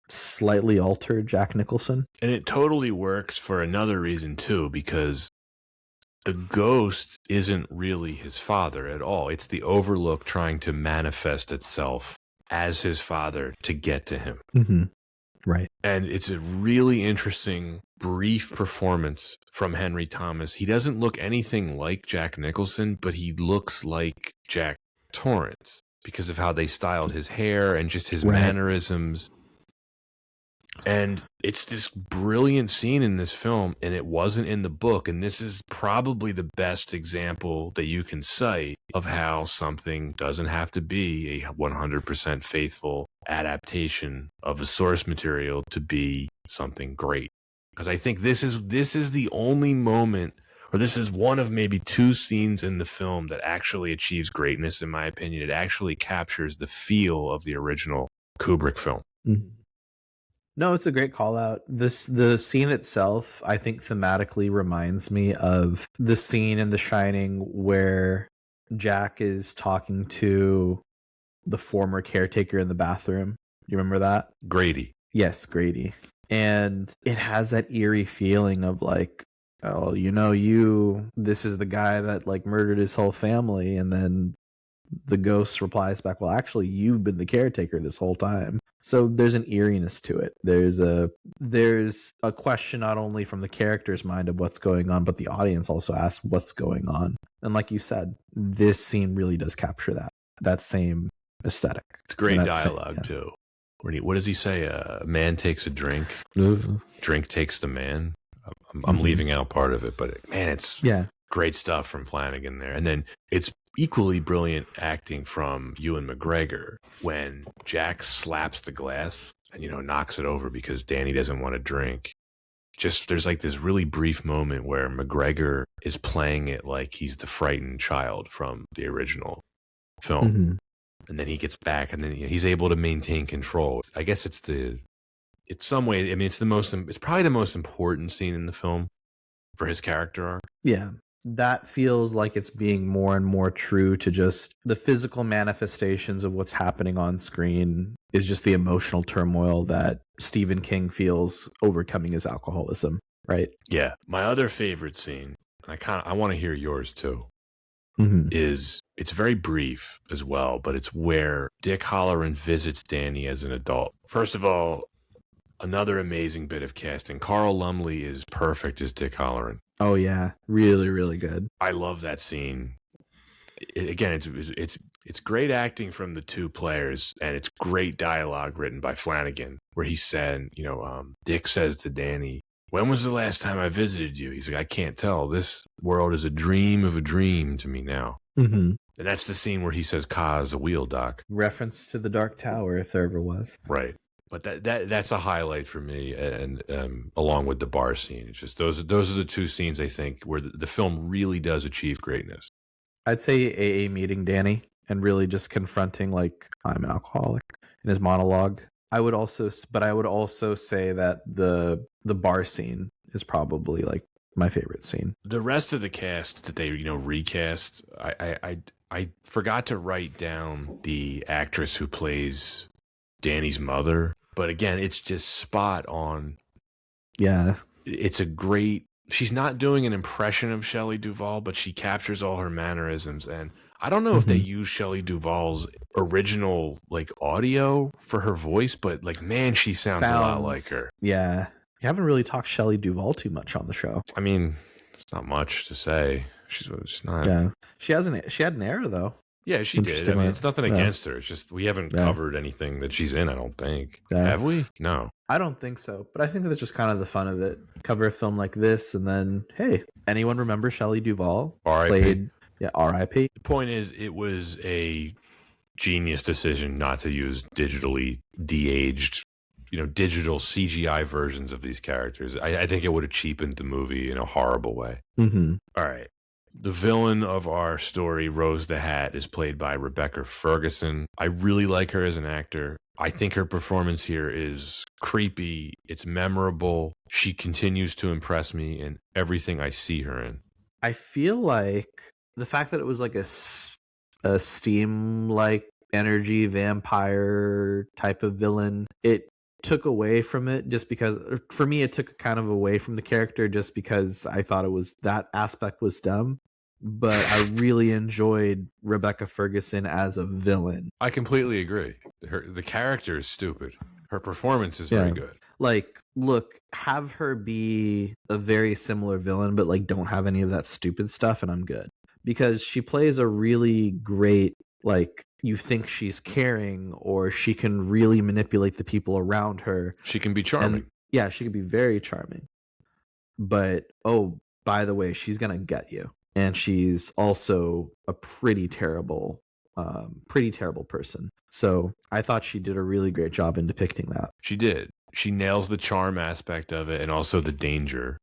slightly altered Jack Nicholson. And it totally works for another reason, too, because the ghost isn't really his father at all. It's the Overlook trying to manifest itself as his father to get to him. Mm-hmm. Right. And it's a really interesting, brief performance from Henry Thomas. He doesn't look anything like Jack Nicholson, but he looks like Jack Torrance because of how they styled his hair and just his mannerisms. And it's this brilliant scene in this film, and it wasn't in the book. And this is probably the best example that you can cite of how something doesn't have to be a 100% faithful adaptation of a source material to be something great. Because I think this is the only moment, or this is one of maybe 2 scenes in the film that actually achieves greatness, in my opinion. It actually captures the feel of the original Kubrick film. Mm-hmm. No, it's a great call out. The scene itself, I think thematically reminds me of the scene in The Shining where Jack is talking to the former caretaker in the bathroom. You remember that? Grady. Yes, Grady. And it has that eerie feeling of like, oh, this is the guy that like murdered his whole family. And then the ghost replies back, well, actually, you've been the caretaker this whole time. So there's an eeriness to it. There's a question not only from the character's mind of what's going on, but the audience also asks what's going on. And like you said, this scene really does capture that same aesthetic. It's great dialogue too. What does he say? A man takes a drink. Drink takes the man. I'm leaving out part of it, but man, it's great stuff from Flanagan there. And then it's equally brilliant acting from Ewan McGregor when Jack slaps the glass and, knocks it over because Danny doesn't want to drink. Just there's like this really brief moment where McGregor is playing it like he's the frightened child from the original film. Mm-hmm. And then he gets back and then he's able to maintain control. I guess it's some way, I mean, it's probably the most important scene in the film for his character arc. Yeah. That feels like it's being more and more true to just the physical manifestations of what's happening on screen is just the emotional turmoil that Stephen King feels overcoming his alcoholism, right? Yeah. My other favorite scene, and I want to hear yours too, is it's very brief as well, but it's where Dick Hallorann visits Danny as an adult. First of all, another amazing bit of casting. Carl Lumbly is perfect as Dick Hallorann. Oh yeah, really, really good. I love that scene. Again, it's great acting from the 2 players, and it's great dialogue written by Flanagan, where he said, Dick says to Danny, "When was the last time I visited you?" He's like, "I can't tell. This world is a dream of a dream to me now." Mm-hmm. And that's the scene where he says, "Ka is a wheel, Doc." Reference to the Dark Tower, if there ever was. Right. But that's a highlight for me, and along with the bar scene, it's just those are the 2 scenes I think where the film really does achieve greatness. I'd say AA meeting Danny and really just confronting like I'm an alcoholic in his monologue. I would also say that the bar scene is probably like my favorite scene. The rest of the cast that they recast, I forgot to write down the actress who plays Danny's mother. But again, it's just spot on. Yeah. She's not doing an impression of Shelley Duvall, but she captures all her mannerisms. And I don't know if they use Shelley Duvall's original like audio for her voice, but like, man, she sounds a lot like her. Yeah. You haven't really talked Shelley Duvall too much on the show. I mean, it's not much to say. She's not. Yeah. She had an era though. Yeah, she did. I mean, it's nothing against her. It's just we haven't covered anything that she's in, I don't think. Have we? No. I don't think so. But I think that's just kind of the fun of it. Cover a film like this, and then, hey, anyone remember Shelley Duvall? R.I.P. R.I.P. The point is, it was a genius decision not to use digitally de-aged, digital CGI versions of these characters. I think it would have cheapened the movie in a horrible way. Mm-hmm. All right. The villain of our story, Rose the Hat, is played by Rebecca Ferguson. I really like her as an actor. I think her performance here is creepy. It's memorable. She continues to impress me in everything I see her in. I feel like the fact that it was like a steam-like energy vampire type of villain, it took away from it just because, for me, it took kind of away from the character just because I thought that aspect was dumb. But I really enjoyed Rebecca Ferguson as a villain. I completely agree. The character is stupid. Her performance is very good. Like, look, have her be a very similar villain, but like don't have any of that stupid stuff, and I'm good. Because she plays a really great, like, you think she's caring, or she can really manipulate the people around her. She can be charming. And, she can be very charming. But, oh, by the way, she's going to get you. And she's also a pretty terrible person. So I thought she did a really great job in depicting that. She did. She nails the charm aspect of it and also the danger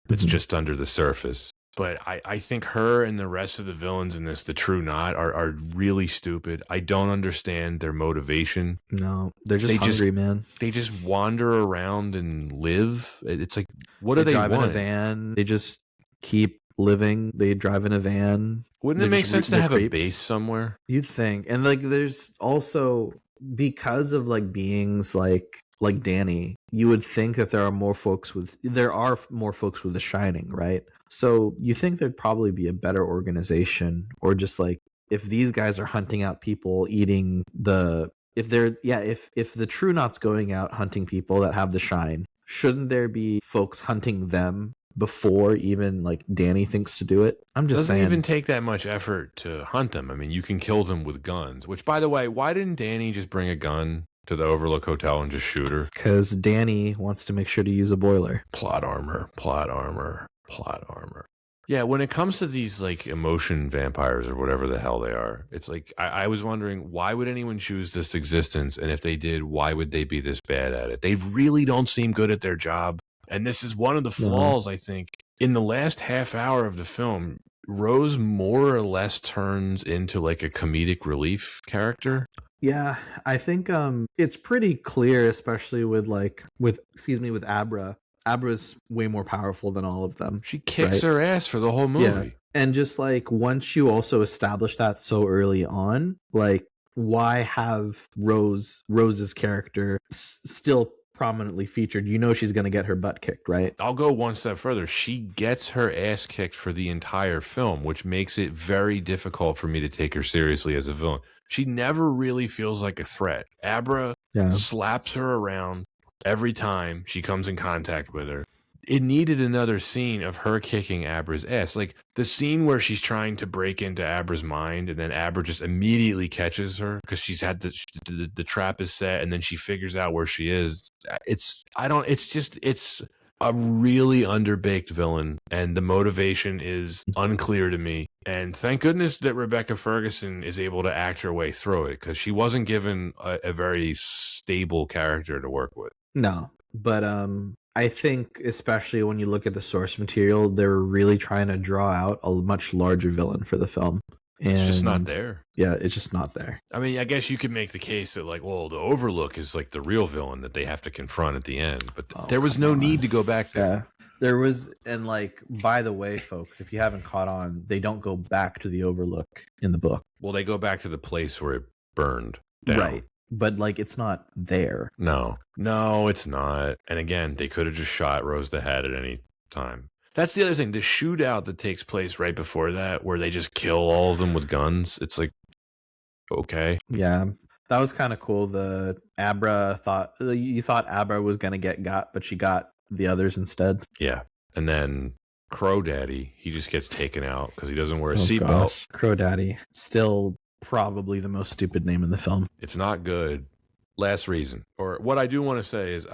that's just under the surface. But I think her and the rest of the villains in this, the True Knot, are really stupid. I don't understand their motivation. No, they're just hungry, man. They just wander around and live. It's like, what do they want? They drive in a van. They just keep living. They drive in a van. Wouldn't it make sense to have a base somewhere? You'd think. And like, there's also, because of like beings like Danny, you would think that there are more folks with The Shining, right? So you think there'd probably be a better organization, or just like, if these guys are hunting out people eating if the True Knot's going out hunting people that have the shine, shouldn't there be folks hunting them before even like Danny thinks to do it? I'm just saying. Doesn't even take that much effort to hunt them. I mean, you can kill them with guns, which, by the way, why didn't Danny just bring a gun to the Overlook Hotel and just shoot her? Because Danny wants to make sure to use a boiler. Plot armor. Yeah, when it comes to these like emotion vampires or whatever the hell they are, it's like I was wondering, why would anyone choose this existence? And if they did, why would they be this bad at it? They really don't seem good at their job. And this is one of the flaws, I think. In the last half hour of the film, Rose more or less turns into like a comedic relief character. Yeah, I think it's pretty clear, especially with Abra. Abra's way more powerful than all of them. She kicks her ass for the whole movie. Yeah. And just like, once you also establish that so early on, like, why have Rose's character still prominently featured? You know she's going to get her butt kicked, right? I'll go one step further. She gets her ass kicked for the entire film, which makes it very difficult for me to take her seriously as a villain. She never really feels like a threat. Abra slaps her around every time she comes in contact with her. It needed another scene of her kicking Abra's ass. Like the scene where she's trying to break into Abra's mind, and then Abra just immediately catches her because she's had the trap is set, and then she figures out where she is. It's a really underbaked villain, and the motivation is unclear to me. And thank goodness that Rebecca Ferguson is able to act her way through it, because she wasn't given a very stable character to work with. No, but I think, especially when you look at the source material, they were really trying to draw out a much larger villain for the film. And it's just not there. Yeah, it's just not there. I mean, I guess you could make the case that, like, well, the Overlook is like the real villain that they have to confront at the end. But there was no need to go back there. Yeah, there was. And, like, by the way, folks, if you haven't caught on, they don't go back to the Overlook in the book. Well, they go back to the place where it burned down. Right. But, like, it's not there. No, it's not. And again, they could have just shot Rose the Hat at any time. That's the other thing. The shootout that takes place right before that, where they just kill all of them with guns. It's like, okay. Yeah, that was kind of cool. You thought Abra was going to get got, but she got the others instead. Yeah. And then Crow Daddy, he just gets taken out because he doesn't wear a Oh seatbelt. gosh, Crow Daddy, still probably the most stupid name in the film. It's not good. Last reason, or what I do want to say is,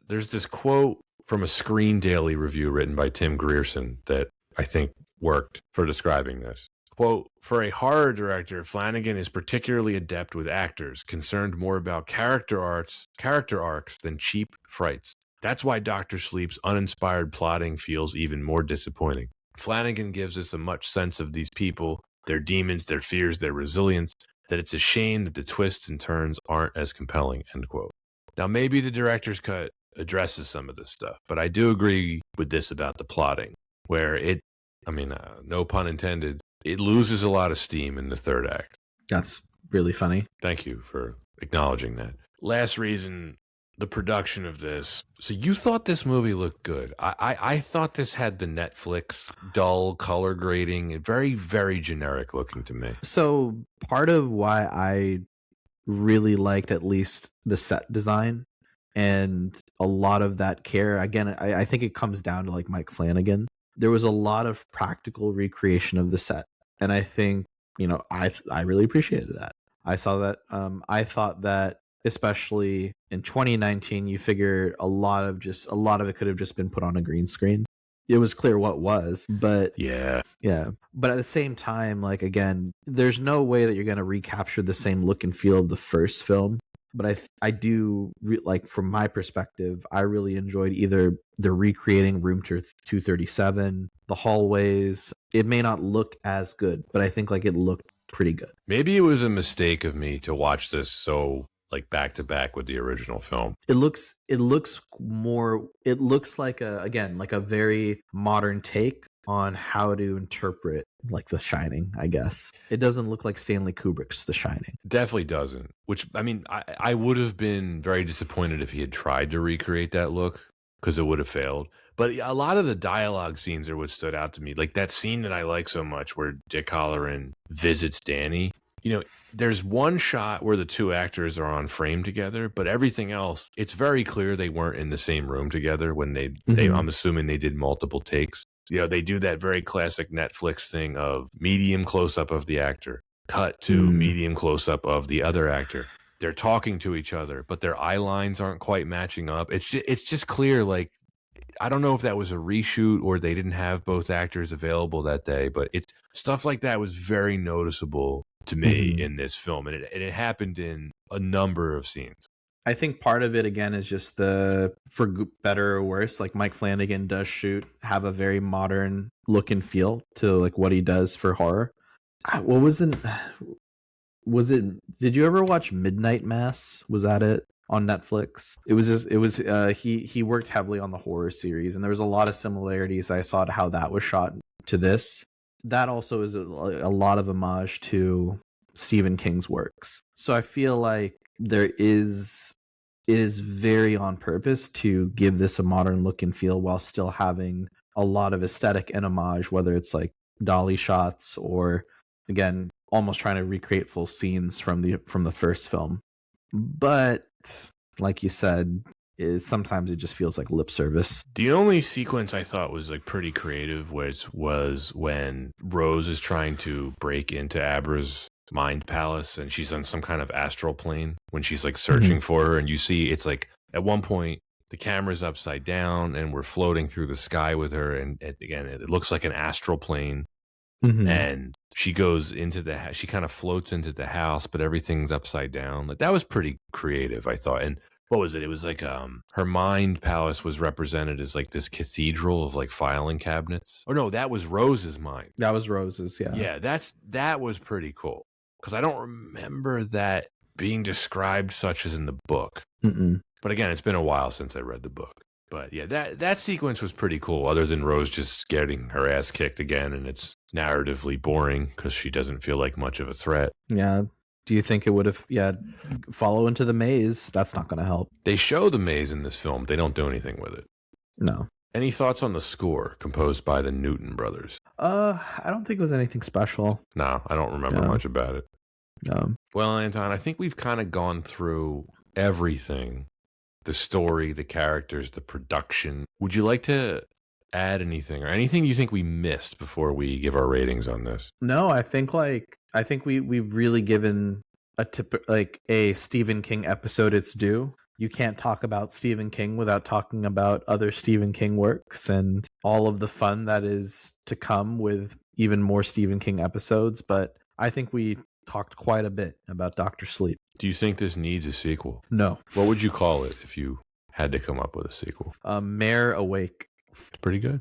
there's this quote from a Screen Daily review written by Tim Grierson that I think worked for describing this. Quote, for a horror director, Flanagan is particularly adept with actors, concerned more about character arcs than cheap frights. That's why Dr. Sleep's uninspired plotting feels even more disappointing. Flanagan gives us a much sense of these people, their demons, their fears, their resilience, that it's a shame that the twists and turns aren't as compelling, end quote. Now, maybe the director's cut addresses some of this stuff, but I do agree with this about the plotting, where no pun intended, it loses a lot of steam in the third act. That's really funny. Thank you for acknowledging that. Last reason, the production of this. So you thought this movie looked good. I thought this had the Netflix dull color grading, very, very generic looking to me. So part of why I really liked at least the set design and a lot of that care, again, I think it comes down to like Mike Flanagan. There was a lot of practical recreation of the set. And I think, I really appreciated that. I saw that. I thought that especially in 2019, you figure a lot of it could have just been put on a green screen. It was clear what was, but yeah. But at the same time, like, again, there's no way that you're going to recapture the same look and feel of the first film. But I do like, from my perspective, I really enjoyed either the recreating room 237, the hallways. It may not look as good, but I think like it looked pretty good. Maybe it was a mistake of me to watch this so like back to back with the original film. It looks like a very modern take on how to interpret like The Shining, I guess. It doesn't look like Stanley Kubrick's The Shining. Definitely doesn't. Which, I mean, I would have been very disappointed if he had tried to recreate that look, because it would have failed. But a lot of the dialogue scenes are what stood out to me. Like that scene that I like so much where Dick Halloran visits Danny. There's one shot where the two actors are on frame together, but everything else, it's very clear they weren't in the same room together when they I'm assuming they did multiple takes. They do that very classic Netflix thing of medium close-up of the actor, cut to medium close-up of the other actor. They're talking to each other, but their eye lines aren't quite matching up. It's just clear, like, I don't know if that was a reshoot or they didn't have both actors available that day, but it's stuff like that was very noticeable to me in this film, and it happened in a number of scenes. I think part of it, again, is just for better or worse, like Mike Flanagan does have a very modern look and feel to like what he does for horror. What was it? Did you ever watch Midnight Mass? Was that it on Netflix? He worked heavily on the horror series, and there was a lot of similarities I saw to how that was shot to this. That also is a lot of homage to Stephen King's works. So I feel like it is very on purpose to give this a modern look and feel while still having a lot of aesthetic and homage, whether it's like dolly shots or, again, almost trying to recreate full scenes from the first film. But like you said, sometimes it just feels like lip service. The only sequence I thought was like pretty creative was when Rose is trying to break into Abra's mind palace and she's on some kind of astral plane when she's like searching for her, and you see it's like at one point the camera's upside down and we're floating through the sky with her, and again it looks like an astral plane. And she goes into she kind of floats into the house, but everything's upside down. Like that was pretty creative, I thought. And what was it? It was like her mind palace was represented as like this cathedral of like filing cabinets. Oh no, that was Rose's mind. That was Rose's, yeah. Yeah, that was pretty cool. Because I don't remember that being described such as in the book. But again, it's been a while since I read the book. But yeah, that sequence was pretty cool, other than Rose just getting her ass kicked again, and it's narratively boring because she doesn't feel like much of a threat. Yeah. Do you think it would have, follow into the maze? That's not going to help. They show the maze in this film. They don't do anything with it. No. Any thoughts on the score composed by the Newton brothers? I don't think it was anything special. No, I don't remember much about it. No. Well, Anton, I think we've kind of gone through everything. The story, the characters, the production. Would you like to add anything or anything you think we missed before we give our ratings on this? No, I think we've really given a Stephen King episode its due. You can't talk about Stephen King without talking about other Stephen King works and all of the fun that is to come with even more Stephen King episodes. But I think we talked quite a bit about Dr. Sleep. Do you think this needs a sequel? No. What would you call it if you had to come up with a sequel? Mare Awake. It's pretty good.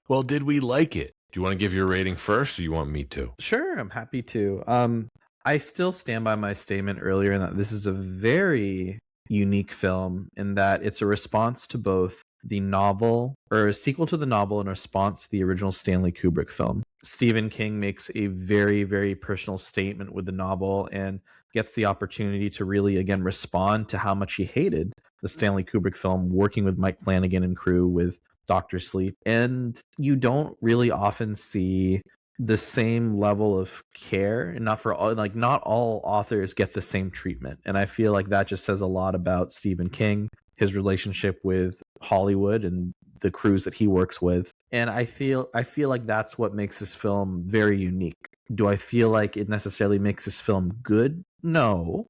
Well, did we like it? Do you want to give your rating first or do you want me to? Sure, I'm happy to. I still stand by my statement earlier in that this is a very unique film in that it's a response to both the novel, or a sequel to the novel in response to the original Stanley Kubrick film. Stephen King makes a very, very personal statement with the novel and gets the opportunity to really, again, respond to how much he hated the Stanley Kubrick film, working with Mike Flanagan and crew with Dr. Sleep. And you don't really often see the same level of care, and not all authors get the same treatment. And I feel like that just says a lot about Stephen King, his relationship with Hollywood and the crews that he works with. And I feel like that's what makes this film very unique. Do I feel like it necessarily makes this film good? No.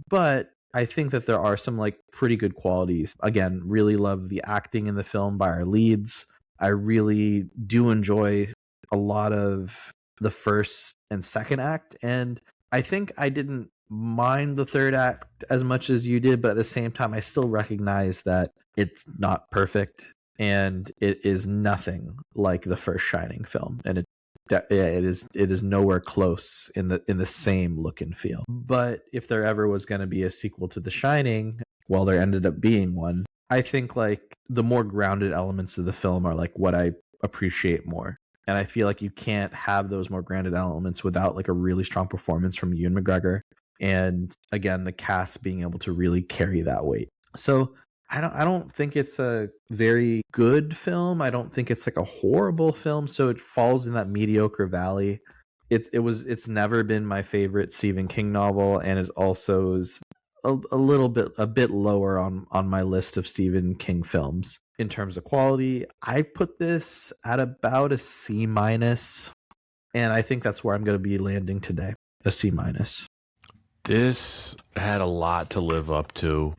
But I think that there are some pretty good qualities. Again, really love the acting in the film by our leads. I really do enjoy a lot of the first and second act, and I think I didn't mind the third act as much as you did, but at the same time I still recognize that it's not perfect and it is nothing like the first Shining film, and it is nowhere close in the same look and feel. But if there ever was going to be a sequel to The Shining, well, there ended up being one. I think the more grounded elements of the film are what I appreciate more. And I feel like you can't have those more grounded elements without a really strong performance from Ewan McGregor. And again, the cast being able to really carry that weight. So I don't think it's a very good film. I don't think it's a horrible film. So it falls in that mediocre valley. It's never been my favorite Stephen King novel, and it also is a bit lower on my list of Stephen King films. In terms of quality, I put this at about a C-, and I think that's where I'm going to be landing today, a C-. This had a lot to live up to.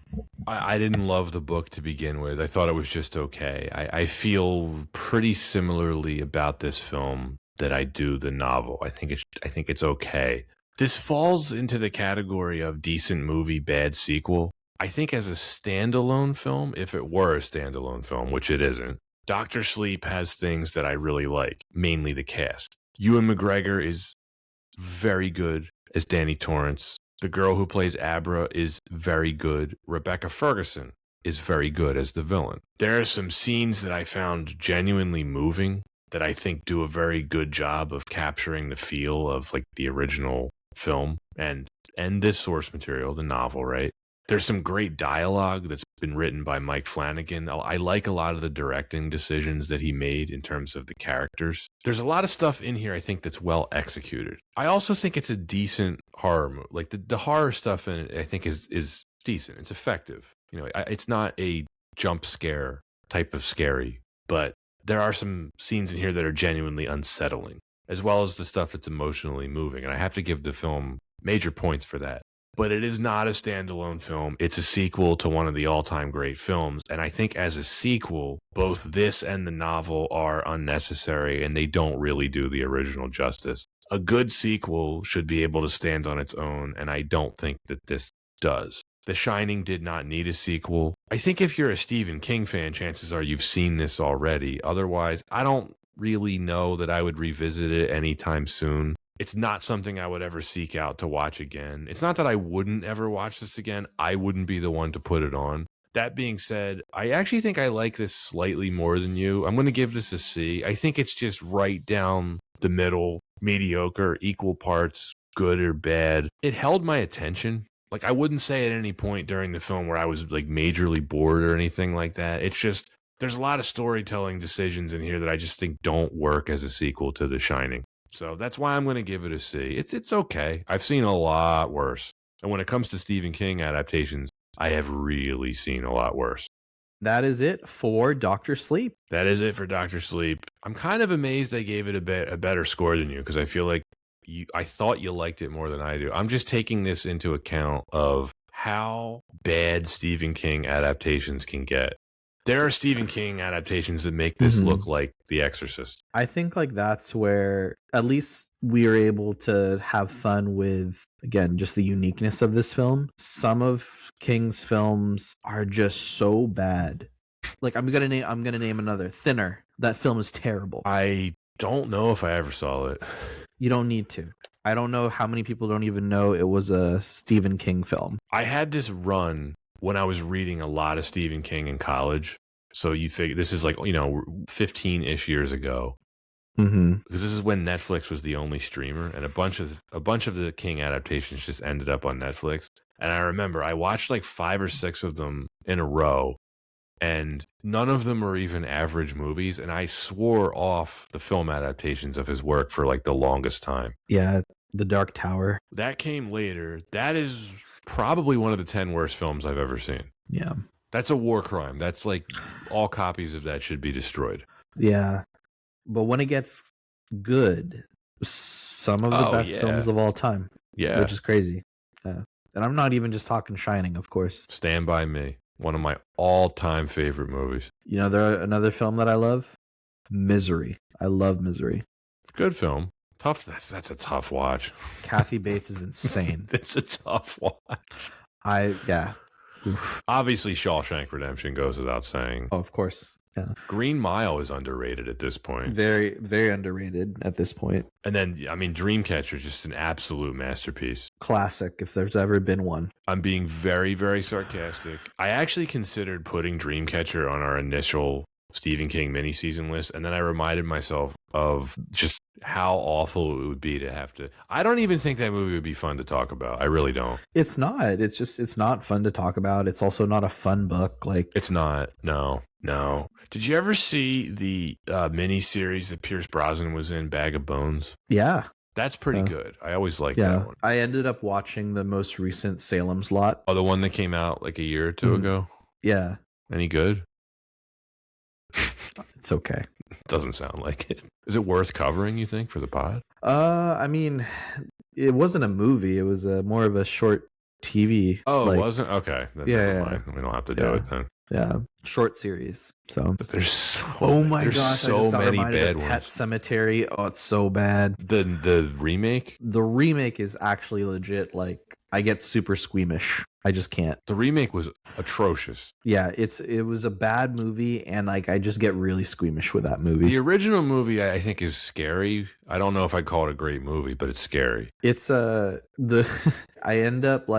I didn't love the book to begin with. I thought it was just okay. I feel pretty similarly about this film that I do the novel. I think it's okay. This falls into the category of decent movie, bad sequel. I think as a standalone film, if it were a standalone film, which it isn't, Dr. Sleep has things that I really like, mainly the cast. Ewan McGregor is very good as Danny Torrance. The girl who plays Abra is very good. Rebecca Ferguson is very good as the villain. There are some scenes that I found genuinely moving that I think do a very good job of capturing the feel of the original film and this source material, the novel, right? There's some great dialogue that's been written by Mike Flanagan. I like a lot of the directing decisions that he made in terms of the characters. There's a lot of stuff in here I think that's well executed. I also think it's a decent horror movie. The horror stuff in it I think is decent. It's effective. It's not a jump scare type of scary, but there are some scenes in here that are genuinely unsettling, as well as the stuff that's emotionally moving. And I have to give the film major points for that. But it is not a standalone film. It's a sequel to one of the all-time great films. And I think as a sequel, both this and the novel are unnecessary, and they don't really do the original justice. A good sequel should be able to stand on its own, and I don't think that this does. The Shining did not need a sequel. I think if you're a Stephen King fan, chances are you've seen this already. Otherwise, I don't really know that I would revisit it anytime soon. It's not something I would ever seek out to watch again. It's not that I wouldn't ever watch this again. I wouldn't be the one to put it on. That being said, I actually think I like this slightly more than you. I'm going to give this a C. I think it's just right down the middle, mediocre, equal parts, good or bad. It held my attention. I wouldn't say at any point during the film where I was majorly bored or anything like that. It's just, there's a lot of storytelling decisions in here that I just think don't work as a sequel to The Shining. So that's why I'm going to give it a C. It's okay. I've seen a lot worse. And when it comes to Stephen King adaptations, I have really seen a lot worse. that is it for Dr. Sleep. That is it for Dr. Sleep. I'm kind of amazed they gave it a better score than you, because I feel like I thought you liked it more than I do. I'm just taking this into account of how bad Stephen King adaptations can get. There are Stephen King adaptations that make this look like The Exorcist. I think like that's where at least we are able to have fun with, again, just the uniqueness of this film. Some of King's films are just so bad. Like I'm gonna name another, Thinner. That film is terrible. I don't know if I ever saw it. You don't need to. I don't know how many people don't even know it was a Stephen King film. I had this run when I was reading a lot of Stephen King in college. So you figure this is like, 15-ish years ago. Because this is when Netflix was the only streamer, and a bunch of the King adaptations just ended up on Netflix. And I remember I watched like 5 or 6 of them in a row, and none of them were even average movies. And I swore off the film adaptations of his work for like the longest time. Yeah, The Dark Tower. That came later. That is probably one of the 10 worst films I've ever seen. Yeah. That's a war crime. That's like all copies of that should be destroyed. Yeah. But when it gets good, some of the best films of all time. Yeah. Which is crazy. And I'm not even just talking Shining, of course. Stand By Me. One of my all-time favorite movies. Another film that I love? Misery. I love Misery. Good film. Tough. That's a tough watch. Kathy Bates is insane. It's a tough watch. Oof. Obviously, Shawshank Redemption goes without saying. Oh, of course. Yeah. Green Mile is underrated at this point. Very, very underrated at this point. And then, Dreamcatcher is just an absolute masterpiece. Classic, if there's ever been one. I'm being very, very sarcastic. I actually considered putting Dreamcatcher on our initial Stephen King miniseason list, and then I reminded myself of just how awful it would be to have to. I don't even think that movie would be fun to talk about. I really don't. It's not. It's not fun to talk about. It's also not a fun book. It's not. No. Did you ever see the miniseries that Pierce Brosnan was in, Bag of Bones? Yeah. That's pretty good. I always liked that one. I ended up watching the most recent Salem's Lot. Oh, the one that came out like a year or two ago? Yeah. Any good? It's okay. Doesn't sound like it. Is it worth covering, you think, for the pod? It wasn't a movie. It was more of a short TV. Oh, it wasn't? Okay. Then never mind. We don't have to do it then. Yeah, short series. So there's so many bad ones. Pet Cemetery. Oh, it's so bad. The remake. The remake is actually legit. Like I get super squeamish. I just can't. The remake was atrocious. Yeah, it was a bad movie, and like I just get really squeamish with that movie. The original movie I think is scary. I don't know if I'd call it a great movie, but it's scary. It's I end up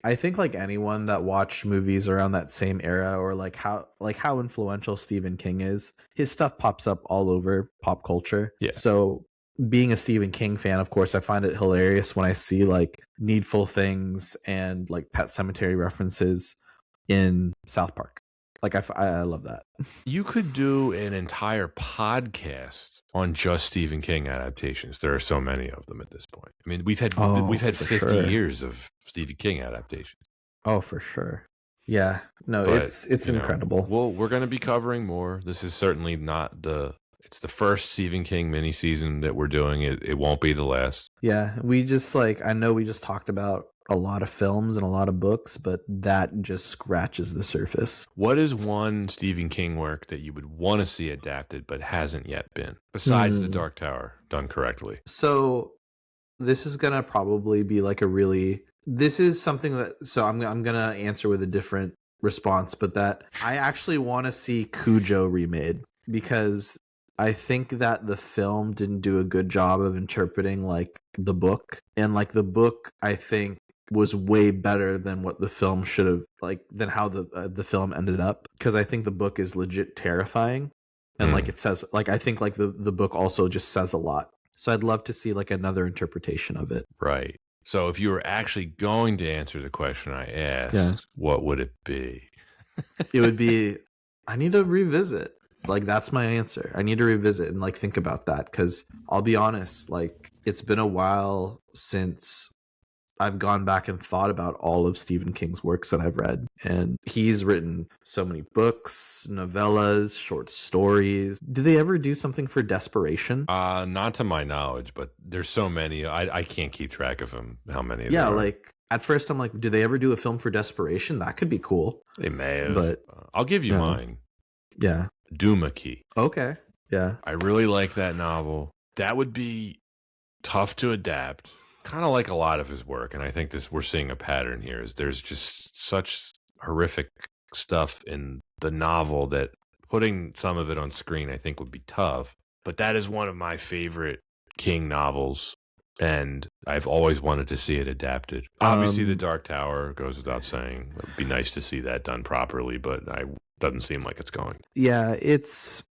I think like anyone that watched movies around that same era, or like how influential Stephen King is, his stuff pops up all over pop culture. Yeah. So being a Stephen King fan, of course, I find it hilarious when I see like Needful Things and like Pet Cemetery references in South Park. Like I love that. You could do an entire podcast on just Stephen King adaptations. There are so many of them at this point. I mean, we've had 50 years of Stephen King adaptations. Oh, for sure. Yeah. No, but, it's incredible. Well, we're going to be covering more. This is certainly not it's the first Stephen King mini-season that we're doing. It won't be the last. Yeah. We just I know we just talked about a lot of films and a lot of books, but that just scratches the surface. What is one Stephen King work that you would want to see adapted but hasn't yet been, besides The Dark Tower done correctly? So this is gonna probably be like this is something that, so I'm gonna answer with a different response, but that I actually want to see Cujo remade, because I think that the film didn't do a good job of interpreting like the book, and like the book I think was way better than what the film should have, than how the film ended up, because I think the book is legit terrifying, and like it says, like I think like the book also just says a lot. So I'd love to see like another interpretation of it. Right. So if you were actually going to answer the question I asked, what would it be? It would be, I need to revisit. Like that's my answer. I need to revisit and like think about that, because I'll be honest, like it's been a while since I've gone back and thought about all of Stephen King's works that I've read, And he's written so many books, novellas, short stories. Did they ever do something for Desperation? Not to my knowledge, but there's so many. I can't keep track of them. How many? Yeah, there are. like at first I'm like, do they ever do a film for Desperation? That could be cool. They may have. But I'll give you no. mine. Yeah. Doomakey. Okay. Yeah. I really like that novel. That would be tough to adapt. Kind of like a lot of his work, and I think we're seeing a pattern here. Is there's just such horrific stuff in the novel that putting some of it on screen, I think, would be tough. But that is one of my favorite King novels, and I've always wanted to see it adapted. Obviously, The Dark Tower goes without saying. It would be nice to see that done properly, but it doesn't seem like it's going. Yeah, it's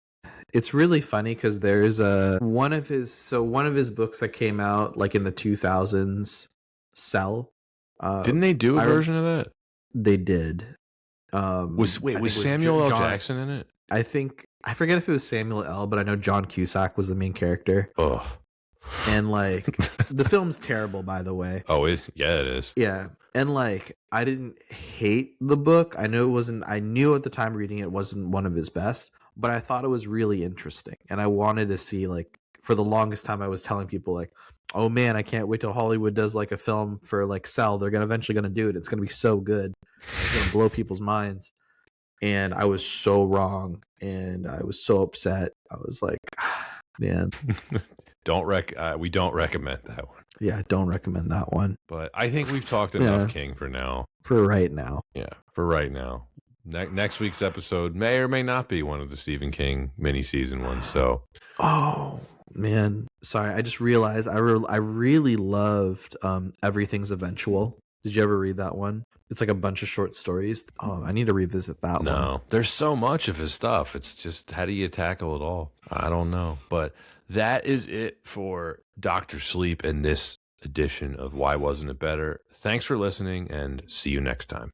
really funny because there's one of his books that came out like in the 2000s, Cell. Didn't they do a version of that? They did. Was Samuel L. Jackson in it? I forget if it was Samuel L., but I know John Cusack was the main character. Oh. And like the film's terrible, by the way. Oh, yeah, it is. Yeah. And like I didn't hate the book. I knew at the time reading it wasn't one of his best, but I thought it was really interesting. And I wanted to see, like, for the longest time I was telling people like, oh man, I can't wait till Hollywood does like a film for like Cell. They're eventually gonna do it. It's gonna be so good. It's gonna blow people's minds. And I was so wrong, and I was so upset. I was like, man. We don't recommend that one. Yeah, don't recommend that one. But I think we've talked enough King for now. For right now. Yeah, for right now. Next week's episode may or may not be one of the Stephen King mini-season ones. So, oh man, sorry, I just realized I really loved Everything's Eventual. Did you ever read that one? It's like a bunch of short stories. Oh, I need to revisit that one. No, there's so much of his stuff. It's just, how do you tackle it all? I don't know. But that is it for Dr. Sleep and this edition of Why Wasn't It Better? Thanks for listening, and see you next time.